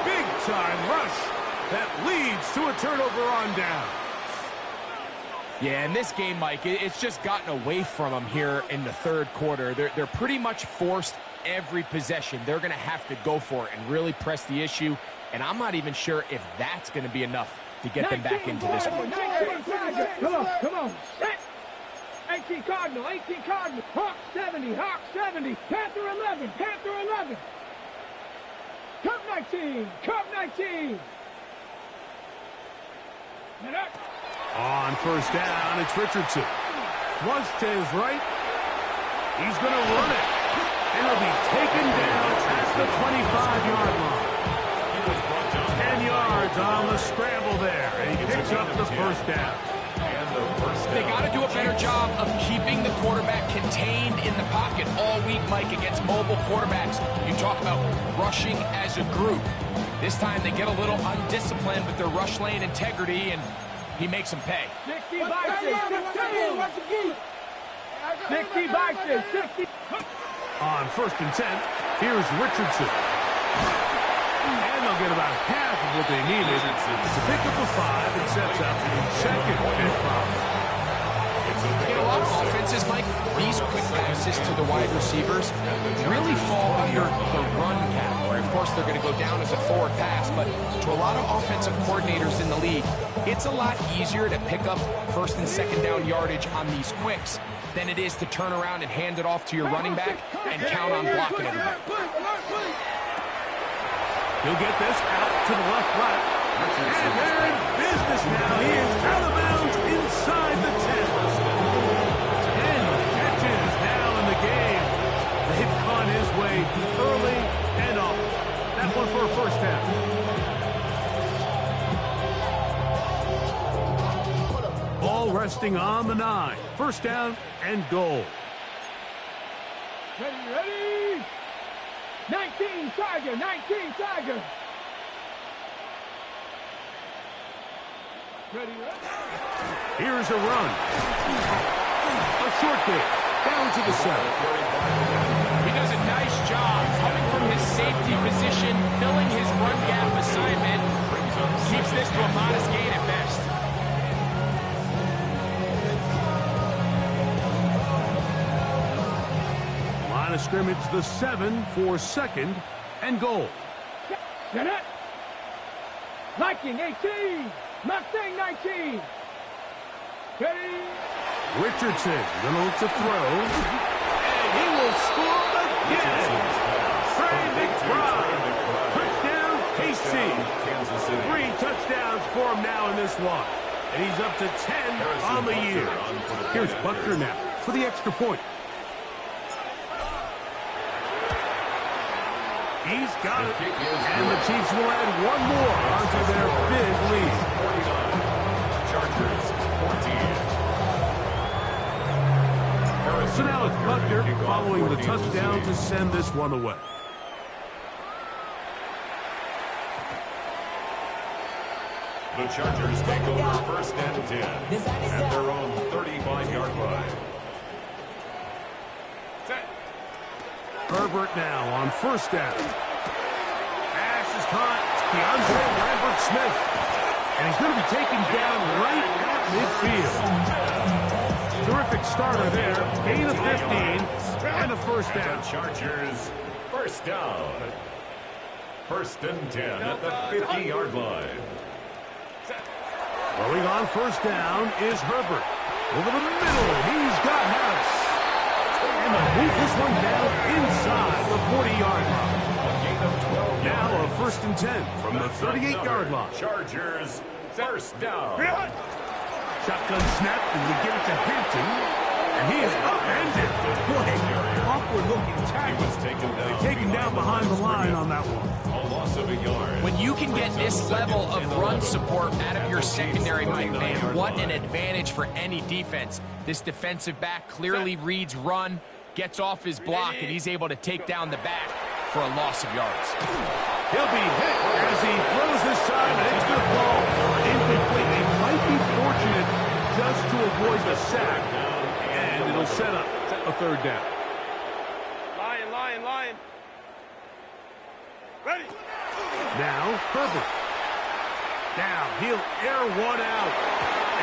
big-time rush that leads to a turnover on down. Yeah, in this game, Mike, it's just gotten away from them here in the third quarter. They're pretty much forced every possession. They're going to have to go for it and really press the issue, and I'm not even sure if that's going to be enough to get them back into this one. Come on. 18 Cardinal. Hawk 70, Panther 11. Cub 19. On first down, it's Richardson. Flush to his right. He's going to run it. And he'll be taken down at the 25-yard line. 10 yards on the scramble there. And he picks up the first down. They got to do a better job of keeping the quarterback contained in the pocket all week, Mike, against mobile quarterbacks. You talk about rushing as a group. This time they get a little undisciplined with their rush lane integrity, and he makes them pay. 60 by 60. On first and 10, here's Richardson. And they'll get about half of what they needed to pick up a 5 and sets up second and 5. In a lot of offenses, Mike, these quick passes to the wide receivers really fall under the run category. Of course, they're going to go down as a forward pass, but to a lot of offensive coordinators in the league, it's a lot easier to pick up first and second down yardage on these quicks than it is to turn around and hand it off to your running back and count on blocking everybody. He'll get this out to the left flat. And they're in business now. He is out of bounds inside the 10. 10 catches now in the game. They've gone his way early and often. That one for a first down. Ball resting on the 9. First down and goal. Ready. 19 Tiger. Ready. Here's a run. A short kick. Down to the 7. He does a nice job coming from his safety position, filling his run gap assignment. Keeps this to a modest gain at best. Line of scrimmage, the 7 for second and goal. Get it. Viking 18. Mustang 19. Ready. Richardson gonna look to throw. And he will score again. Trey McBride. Touchdown, KC. 3 touchdowns for him now in this one. And he's up to 10 on the year. Here's Buckner now for the extra point. He's got it. And the Chiefs will add one more onto their big lead. Chargers 14. So now it's Buckner following the touchdown to send this one away. The Chargers take over first and 10 at their own 35-yard line. Herbert now on first down. Pass is caught. DeAndre Lambert-Smith. And he's going to be taken down right at midfield. Terrific starter there. Gain of 15 and a first down. The Chargers first down. First and 10 at the 50-yard line. Going on first down is Herbert. Over the middle, he's got Harris. And they'll move this one down inside the 40-yard line. Now a first and 10 from the 38-yard line. Chargers first down. Shotgun snap, and we give it to Hampton. And he is upended. Boy, awkward-looking tackle. Taken down behind the line on that one. A loss of a yard. When you can get this level of run support out of your secondary, Mike, man, what an advantage for any defense. This defensive back clearly reads run, gets off his block, and he's able to take down the back for a loss of yards. He'll be hit as he throws this time, and it's going to fall incomplete. They might be fortunate just to avoid the sack, and it'll set up a third down. Lion. Ready. Now Herbert. Now he'll air one out.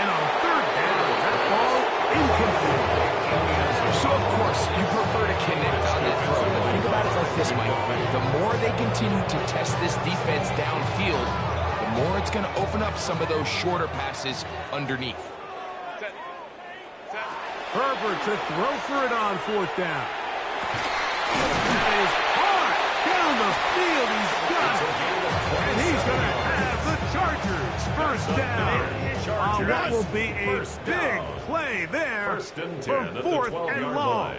And on third down, that ball incomplete. So, of course, you prefer to connect on that throw. But think about it like this, Mike. The more they continue to test this defense downfield, the more it's going to open up some of those shorter passes underneath. Herbert to throw for it on fourth down. That is hard down the field. He's got it. And he's going to have the Chargers first down. On what will be a big play there for fourth and long.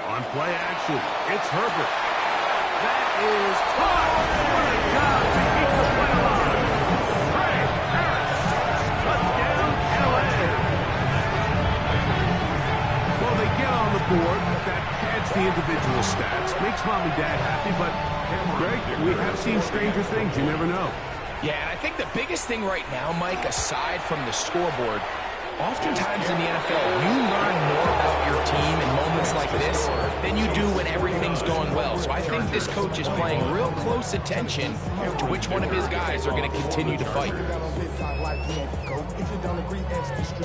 On play action, it's Herbert. That is caught. What a job to keep the play alive. Trey Harris, touchdown LA. Well, they get on the board. That pads the individual stats. Makes mom and dad happy, but Greg, we have seen stranger things. You never know. Yeah, and I think the biggest thing right now, Mike, aside from the scoreboard, oftentimes in the NFL, you learn more about your team in moments like this than you do when everything's going well. So I think this coach is paying real close attention to which one of his guys are going to continue to fight.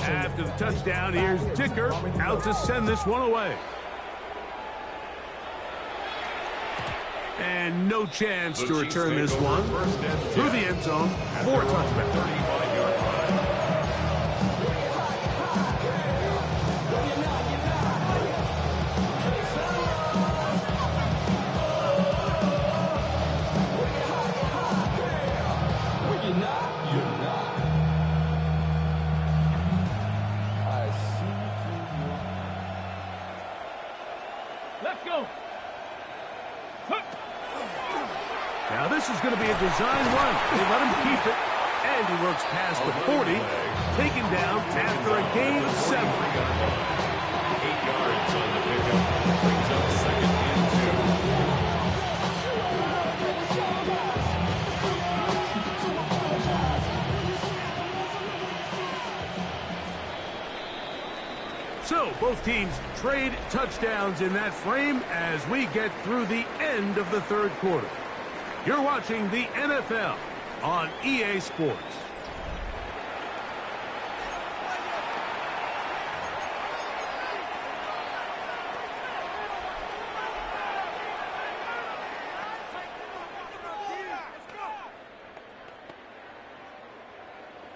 After the touchdown, here's Dicker out to send this one away. And no chance to return this one through the end zone for a touchback. Let's go. Now this is going to be a design run. They let him keep it, and he works past the 40, taken down after a gain of 7. 8 yards on the pickup. Brings up second and 2. So both teams trade touchdowns in that frame as we get through the end of the third quarter. You're watching the NFL on EA Sports.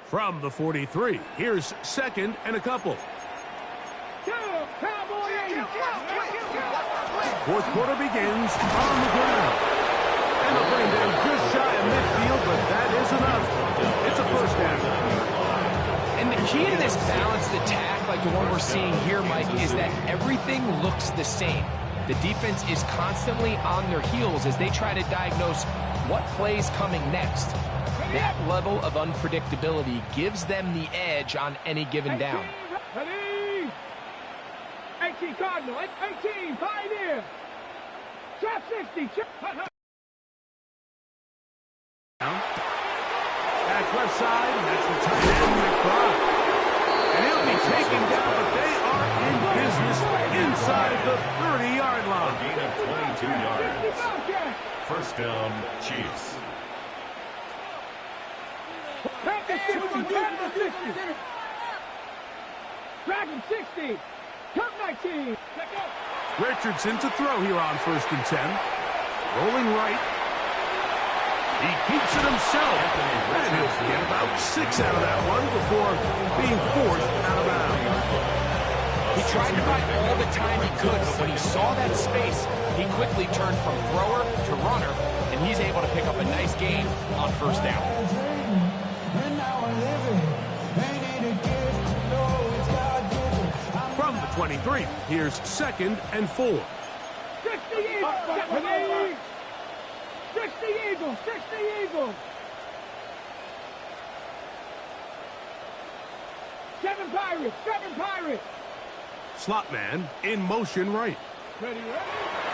From the 43, here's second and a couple. Fourth quarter begins on the ground. And they'll bring them just shy of midfield, but that is enough. It's a first down. And the key to this balanced attack, like the one we're seeing here, Mike, is that everything looks the same. The defense is constantly on their heels as they try to diagnose what play's coming next. That level of unpredictability gives them the edge on any given down. 18 Cardinal, 18 Pioneer. Trap 60. Back left side, that's the tight end, McBride. And he'll be taken down, but they are in business inside the 30-yard line. A gain of 22 yards. First down, Chiefs. Back to 60. Dragon 60. Cup 19. Richardson to throw here on 1st and 10. Rolling right. He keeps it himself. And he'll get about 6 out of that one before being forced out of bounds. He tried to buy all the time he could, but when he saw that space, he quickly turned from thrower to runner, and he's able to pick up a nice gain on first down. From the 23, here's 2nd and 4. 60 Eagles. 60 Eagles. 60 Eagles. 7 Pirates. 7 Pirates. Slot man in motion right. Ready.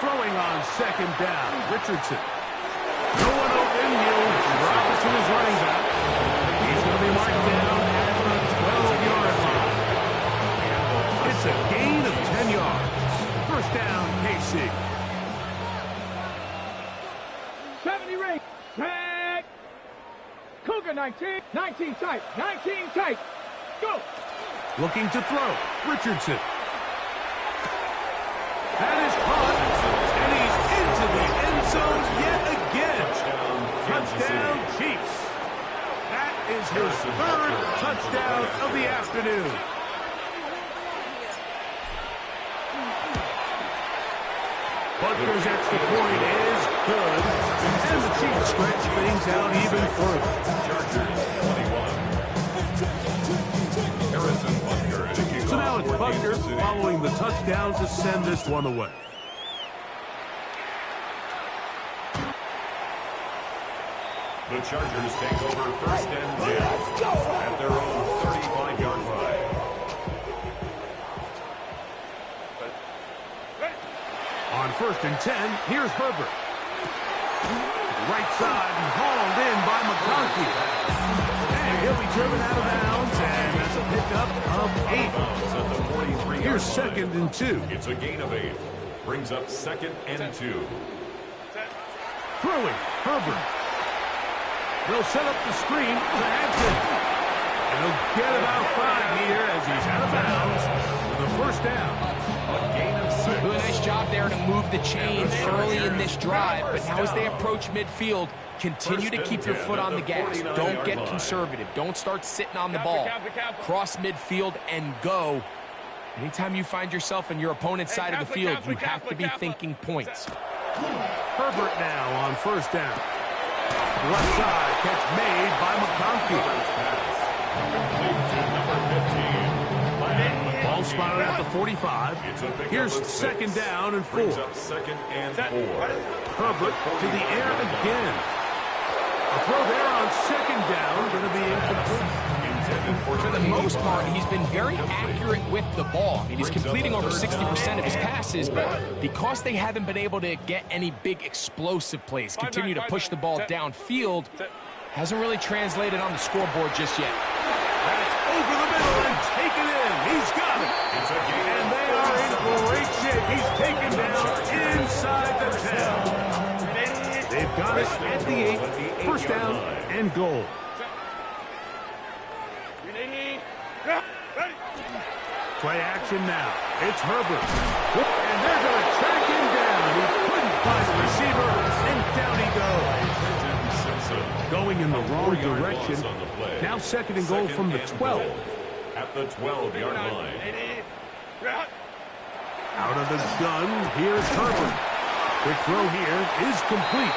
Throwing on 2nd down, Richardson. No one open, he'll drop it to his running back. He's going to be marked down at the 12-yard line. It's a gain of 10 yards. First down, KC. 70 Ray. Cougar 19. 19 tight. 19 tight. Go. Looking to throw. Richardson. That is caught. And he's into the end zone yet again. Touchdown, Chiefs. That is his third touchdown of the afternoon. Butker's extra point is good. And the Chiefs stretch things out even further. So now it's Butker following the touchdown to send this one away. The Chargers take over first and 10 at their own 35-yard line. On first and 10, here's Herbert. Right side and hauled in by McConkey. And he'll be driven out of bounds, and that's a pickup of 8. Here's second and 2. It's a gain of 8. Brings up second and 2. Throwing, Herbert. They'll set up the screen to Hampton. And he'll get about 5 here as he's out of bounds with a first down. A gain of 6. Really nice job there to move the chains early in this drive, but now as they approach midfield, continue to keep your foot on the gas. Don't get conservative. Don't start sitting on the ball. Cross midfield and go. Anytime you find yourself on your opponent's side of the field, you have to be thinking points. Herbert now on first down. Left side, catch made by McConkey. Ball spotted at the 45. Here's second down and 4. Second and 4. Herbert to the air again. A throw there on second down, going to be incomplete. For the most part, he's been very accurate with the ball. I mean, he's completing over 60% of his passes, but because they haven't been able to get any big explosive plays, continue to push the ball downfield, hasn't really translated on the scoreboard just yet. That's over the middle and taken in. He's got it. And they are in great shape. He's taken down inside the 10. They've got it at the 8. First down and goal. Play action now. It's Herbert. And they're going to track him down. He couldn't find the receiver, and down he goes. Going in the wrong direction. Now second and goal from the 12. At the 12-yard line. Out of the gun, here's Herbert. Quick throw here is complete.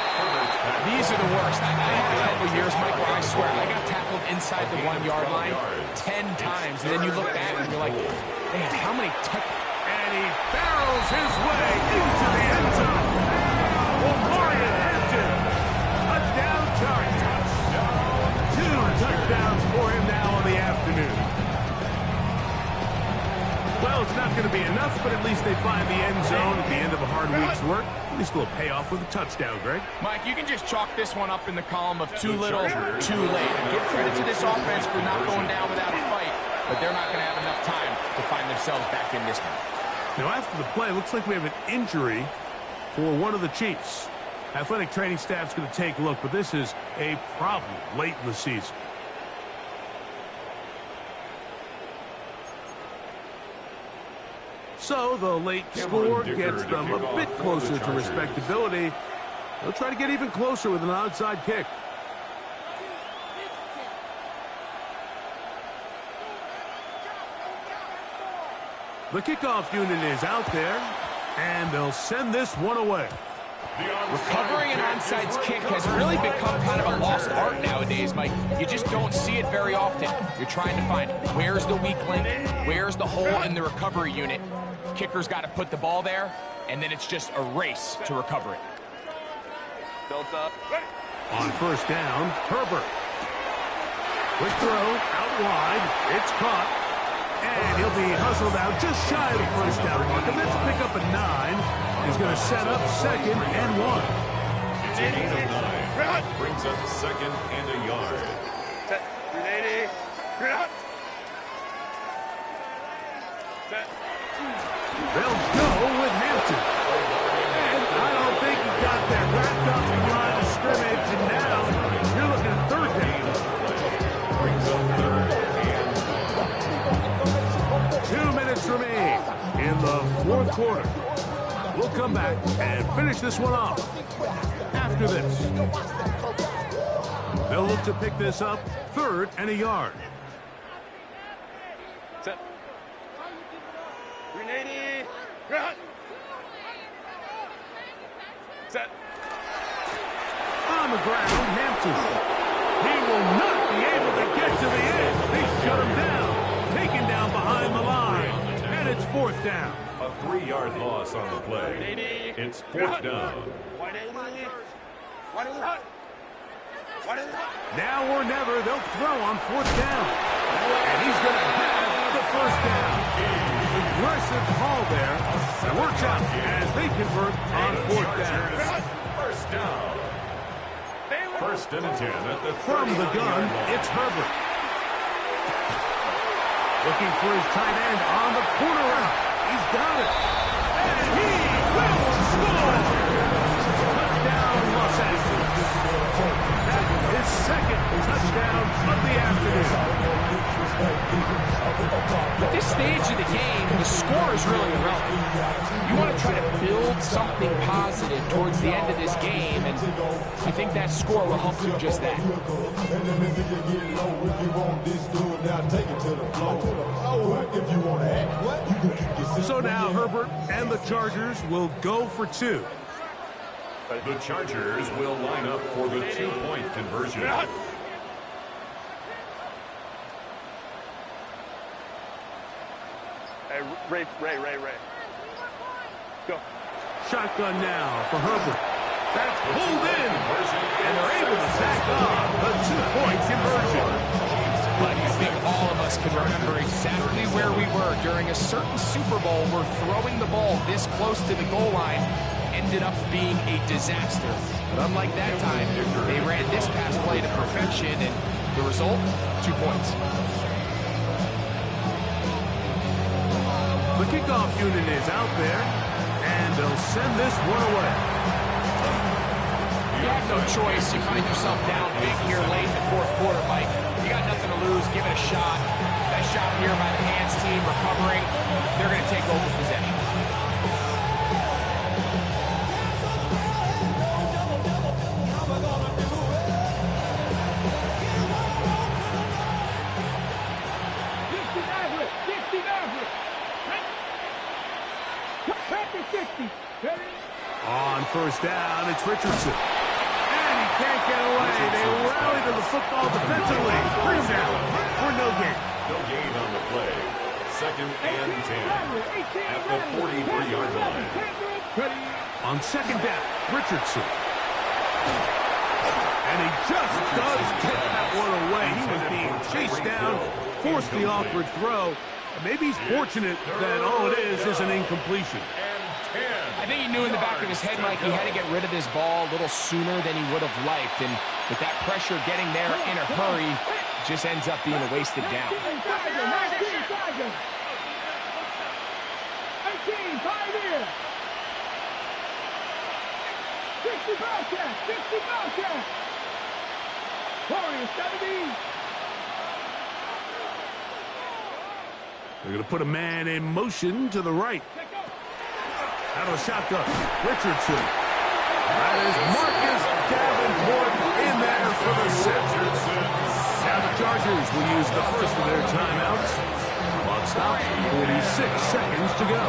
These are the worst. I had a couple years, Mike, where I swear I got tackled inside the 1-yard line 10 times, and then you look back and you're like, man, how many And he barrels his way into the end zone. Omarion Hampton. Touchdown Chargers. 2 touchdowns for him now on the afternoon. Well, it's not going to be enough, but at least they find the end zone at the end of a hard week's work. At least a little payoff with a touchdown, Greg. Mike, you can just chalk this one up in the column of too little, too late. And give credit to this offense for not going down without a fight, but they're not going to have enough time to find themselves back in this one. Now, after the play, it looks like we have an injury for one of the Chiefs. Athletic training staff's going to take a look, but this is a problem late in the season. So the late score gets them a bit closer to respectability. They'll try to get even closer with an onside kick. The kickoff unit is out there, and they'll send this one away. Recovering an onside kick has really become kind of a lost art nowadays, Mike. You just don't see it very often. You're trying to find where's the weak link, where's the hole in the recovery unit. Kicker's got to put the ball there, and then it's just a race to recover it. Built up. On first down, Herbert. Quick throw, out wide, it's caught. And he'll be hustled out just shy of the first down mark. And let's pick up a 9. He's going to set up second and 1. It's a gain of 9. Brings up second and a yard. Set. 380. Set. They'll go with Hampton. And I don't think he got there. Wrapped up in line of scrimmage, and now you're looking at third down. come back and finish this one off. After this, they'll look to pick this up 3rd and a yard. Set. 380. Run. Set. On the ground, Hampton. He will not be able to get to the end. They shut him down. Taken down behind the line. And it's 4th down. A 3-yard loss on the play. It's 4th down. Now or never, they'll throw on 4th down. And he's going to have the 1st down. Aggressive call there. It works out as they convert on 4th down. 1st down. 1st and 10 at the From the gun, it's Herbert. Looking for his tight end on the corner route. He's got it. And he will score! Touchdown, Los Angeles. That is 2nd touchdown of the afternoon. At this stage of the game, the score is really irrelevant. You want to try to build something positive towards the end of this game, and I think that score will help do just that. So now Herbert and the Chargers will go for 2. The Chargers will line up for the 2-point conversion. Hey, Ray. Go. Shotgun now for Herbert. That's pulled in. And they're able to sack off the 2-point conversion. But I think all of us can remember exactly where we were during a certain Super Bowl where throwing the ball this close to the goal line ended up being a disaster. But unlike that time, they ran this pass play to perfection, and the result, 2 points. The kickoff unit is out there, and they'll send this one away. You have no choice. You find yourself down big here late in the 4th quarter, Mike. You got nothing to lose. Give it a shot. Nice job here by the hands team recovering. They're going to take over possession. On 1st down, it's Richardson. And he can't get away. They rally to the football defensively. Bring him down for no gain. No gain on the play. 2nd and 10 at the 43-yard line. On 2nd down, Richardson. And he just does get that one away. He was being chased down, forced the awkward throw. Maybe he's fortunate that all it is an incompletion. I think he knew in the back of his head, Mike, he had to get rid of this ball a little sooner than he would have liked. And with that pressure getting there in a hurry, just ends up being a wasted down. 19, 5 here. 60 foul check. 60 foul check. Warriors 70. They're going to put a man in motion to the right. Out of the shotgun, Richardson. That is Marcus Davenport in there for the Sixers. Now the Chargers will use the first of their timeouts. Clock stop, 46 seconds to go.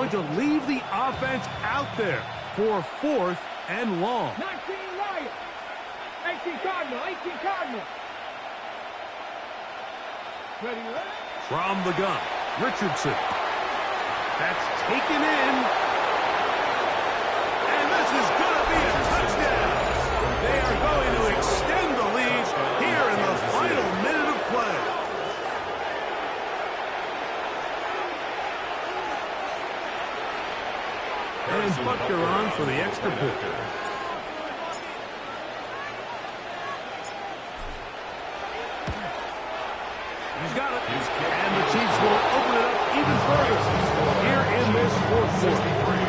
To leave the offense out there for 4th and long. 19 Riot. 18 Cardinal. 18 Cardinal. Ready, ready? From the gun, Richardson. That's taken in. And this is going to be a touchdown. They are going to extend the lead here in the final minute of play. And Butker on for the extra point. He's got it. And the Chiefs will open it up even further here in this fourth quarter.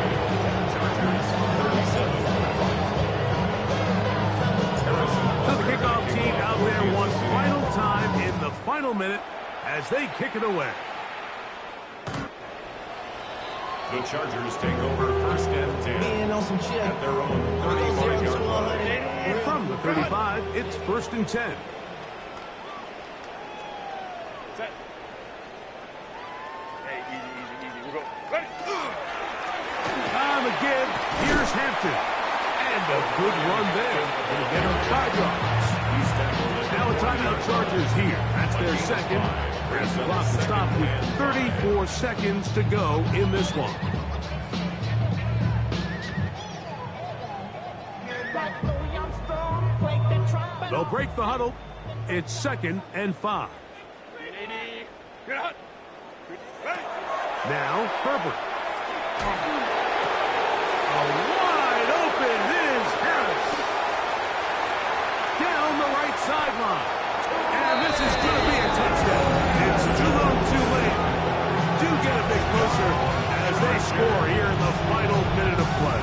So the kickoff team out there one final time in the final minute as they kick it away. The Chargers take over first and 10 at their own 35-yard line. From the 35, it's first and 10. Set. Hey, easy. We'll go. Ready. On the give, here's Hampton. And a good run there. It'll get him 5 yards. Now a timeout Chargers here. That's their second. As the clock will stop with 34 seconds to go in this one. They'll break the huddle. It's 2nd and 5. Now Herbert. Wide open is Harris. Down the right sideline. And this is going to be a touchdown. It's too little too late. Do get a bit closer as they score here in the final minute of play.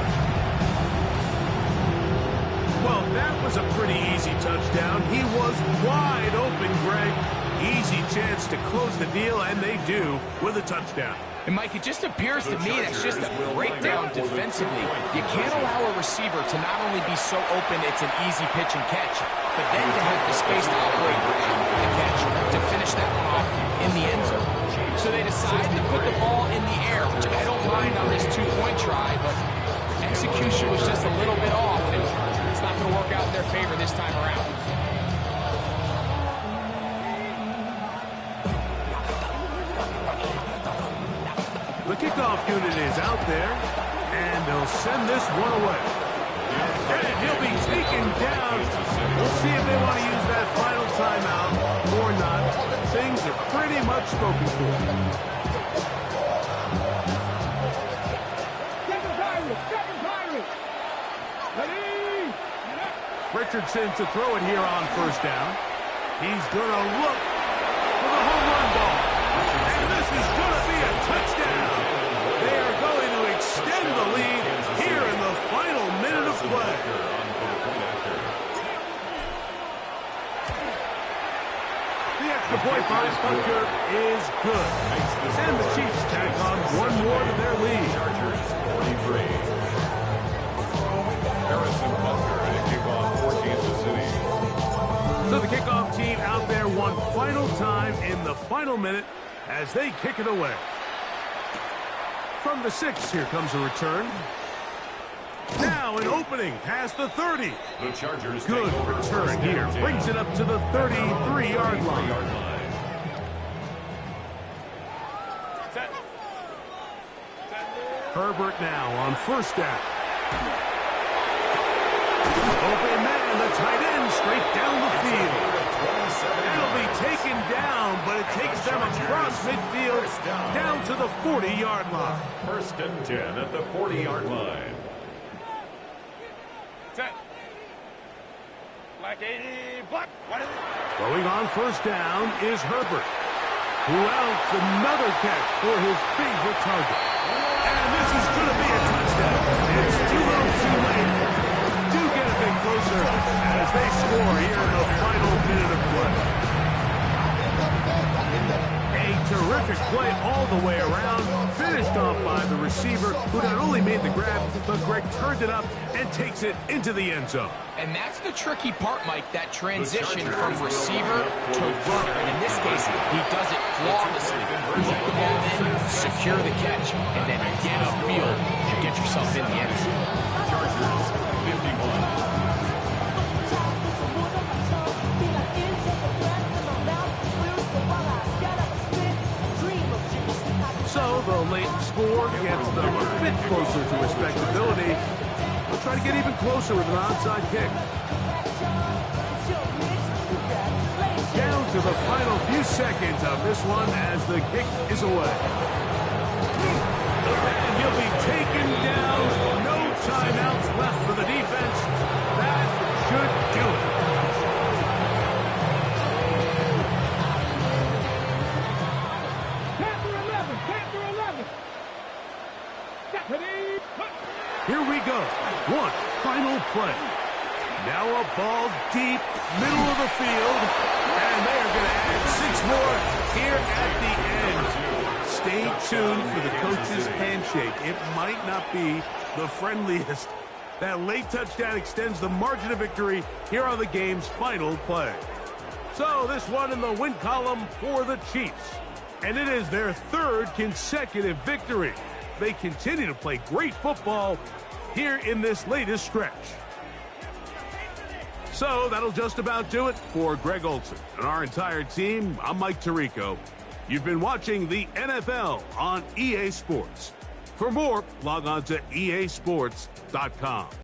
Well, that was a pretty easy touchdown. He was wide open, Greg. Easy chance to close the deal, and they do with a touchdown. And, Mike, it just appears to me that's just a breakdown defensively. You can't allow a receiver to not only be so open it's an easy pitch and catch, but then to have the space to operate after the catch to finish that one off in the end zone. So they decide to put the ball in the air, which I don't mind on this two-point try, but execution was just a little bit off, and it's not going to work out in their favor this time around. The kickoff unit is out there, and they'll send this one away. And he'll be taken down. We'll see if they want to use that final timeout or not. Things are pretty much spoken for. Second Pirates. Ready. Richardson to throw it here on first down. He's going to look for the home run ball. And this is going to be a touchdown. They are going to extend the lead here in the final minute of play. The extra point by Bunker is good. And the Chiefs tack on one more to their lead. Chargers 43. Harrison Bunker to kick off for Kansas City. So the kickoff team out there one final time in the final minute as they kick it away. From the 6, here comes a return. Now an opening past the 30. The Chargers good return here. Brings it up to the 33-yard line. Set. Herbert now on first down. Open man, the tight end, straight down the field. It'll be taken down, but it takes them across midfield down to the 40-yard line. First and 10 at the 40-yard line. Set. Black 80. Black. Throwing on first down is Herbert. Who else? Another catch for his favorite target. And this is going to be a touchdown. It's too little too late. Do get a bit closer as they score here in the final minute of play. A terrific play all the way around, finished off by the receiver, who not only made the grab, but Greg turned it up and takes it into the end zone. And that's the tricky part, Mike, that transition from receiver to runner. And in this case, he does it flawlessly. Put the ball in, secure the catch, and then get upfield and get yourself in the end zone. Chargers 51. So the late score gets them a bit closer to respectability. They'll try to get even closer with an onside kick. Down to the final few seconds of this one as the kick is away. And he'll be taken down. No timeouts left for the defense. That should do it. play. Now a ball deep, middle of the field, and they are going to add 6 more here at the end. Stay tuned for the coach's handshake. It might not be the friendliest. That late touchdown extends the margin of victory here on the game's final play. So this one in the win column for the Chiefs. And it is their 3rd consecutive victory. They continue to play great football here in this latest stretch. So that'll just about do it for Greg Olsen and our entire team. I'm Mike Tirico. You've been watching the NFL on EA Sports. For more, log on to easports.com.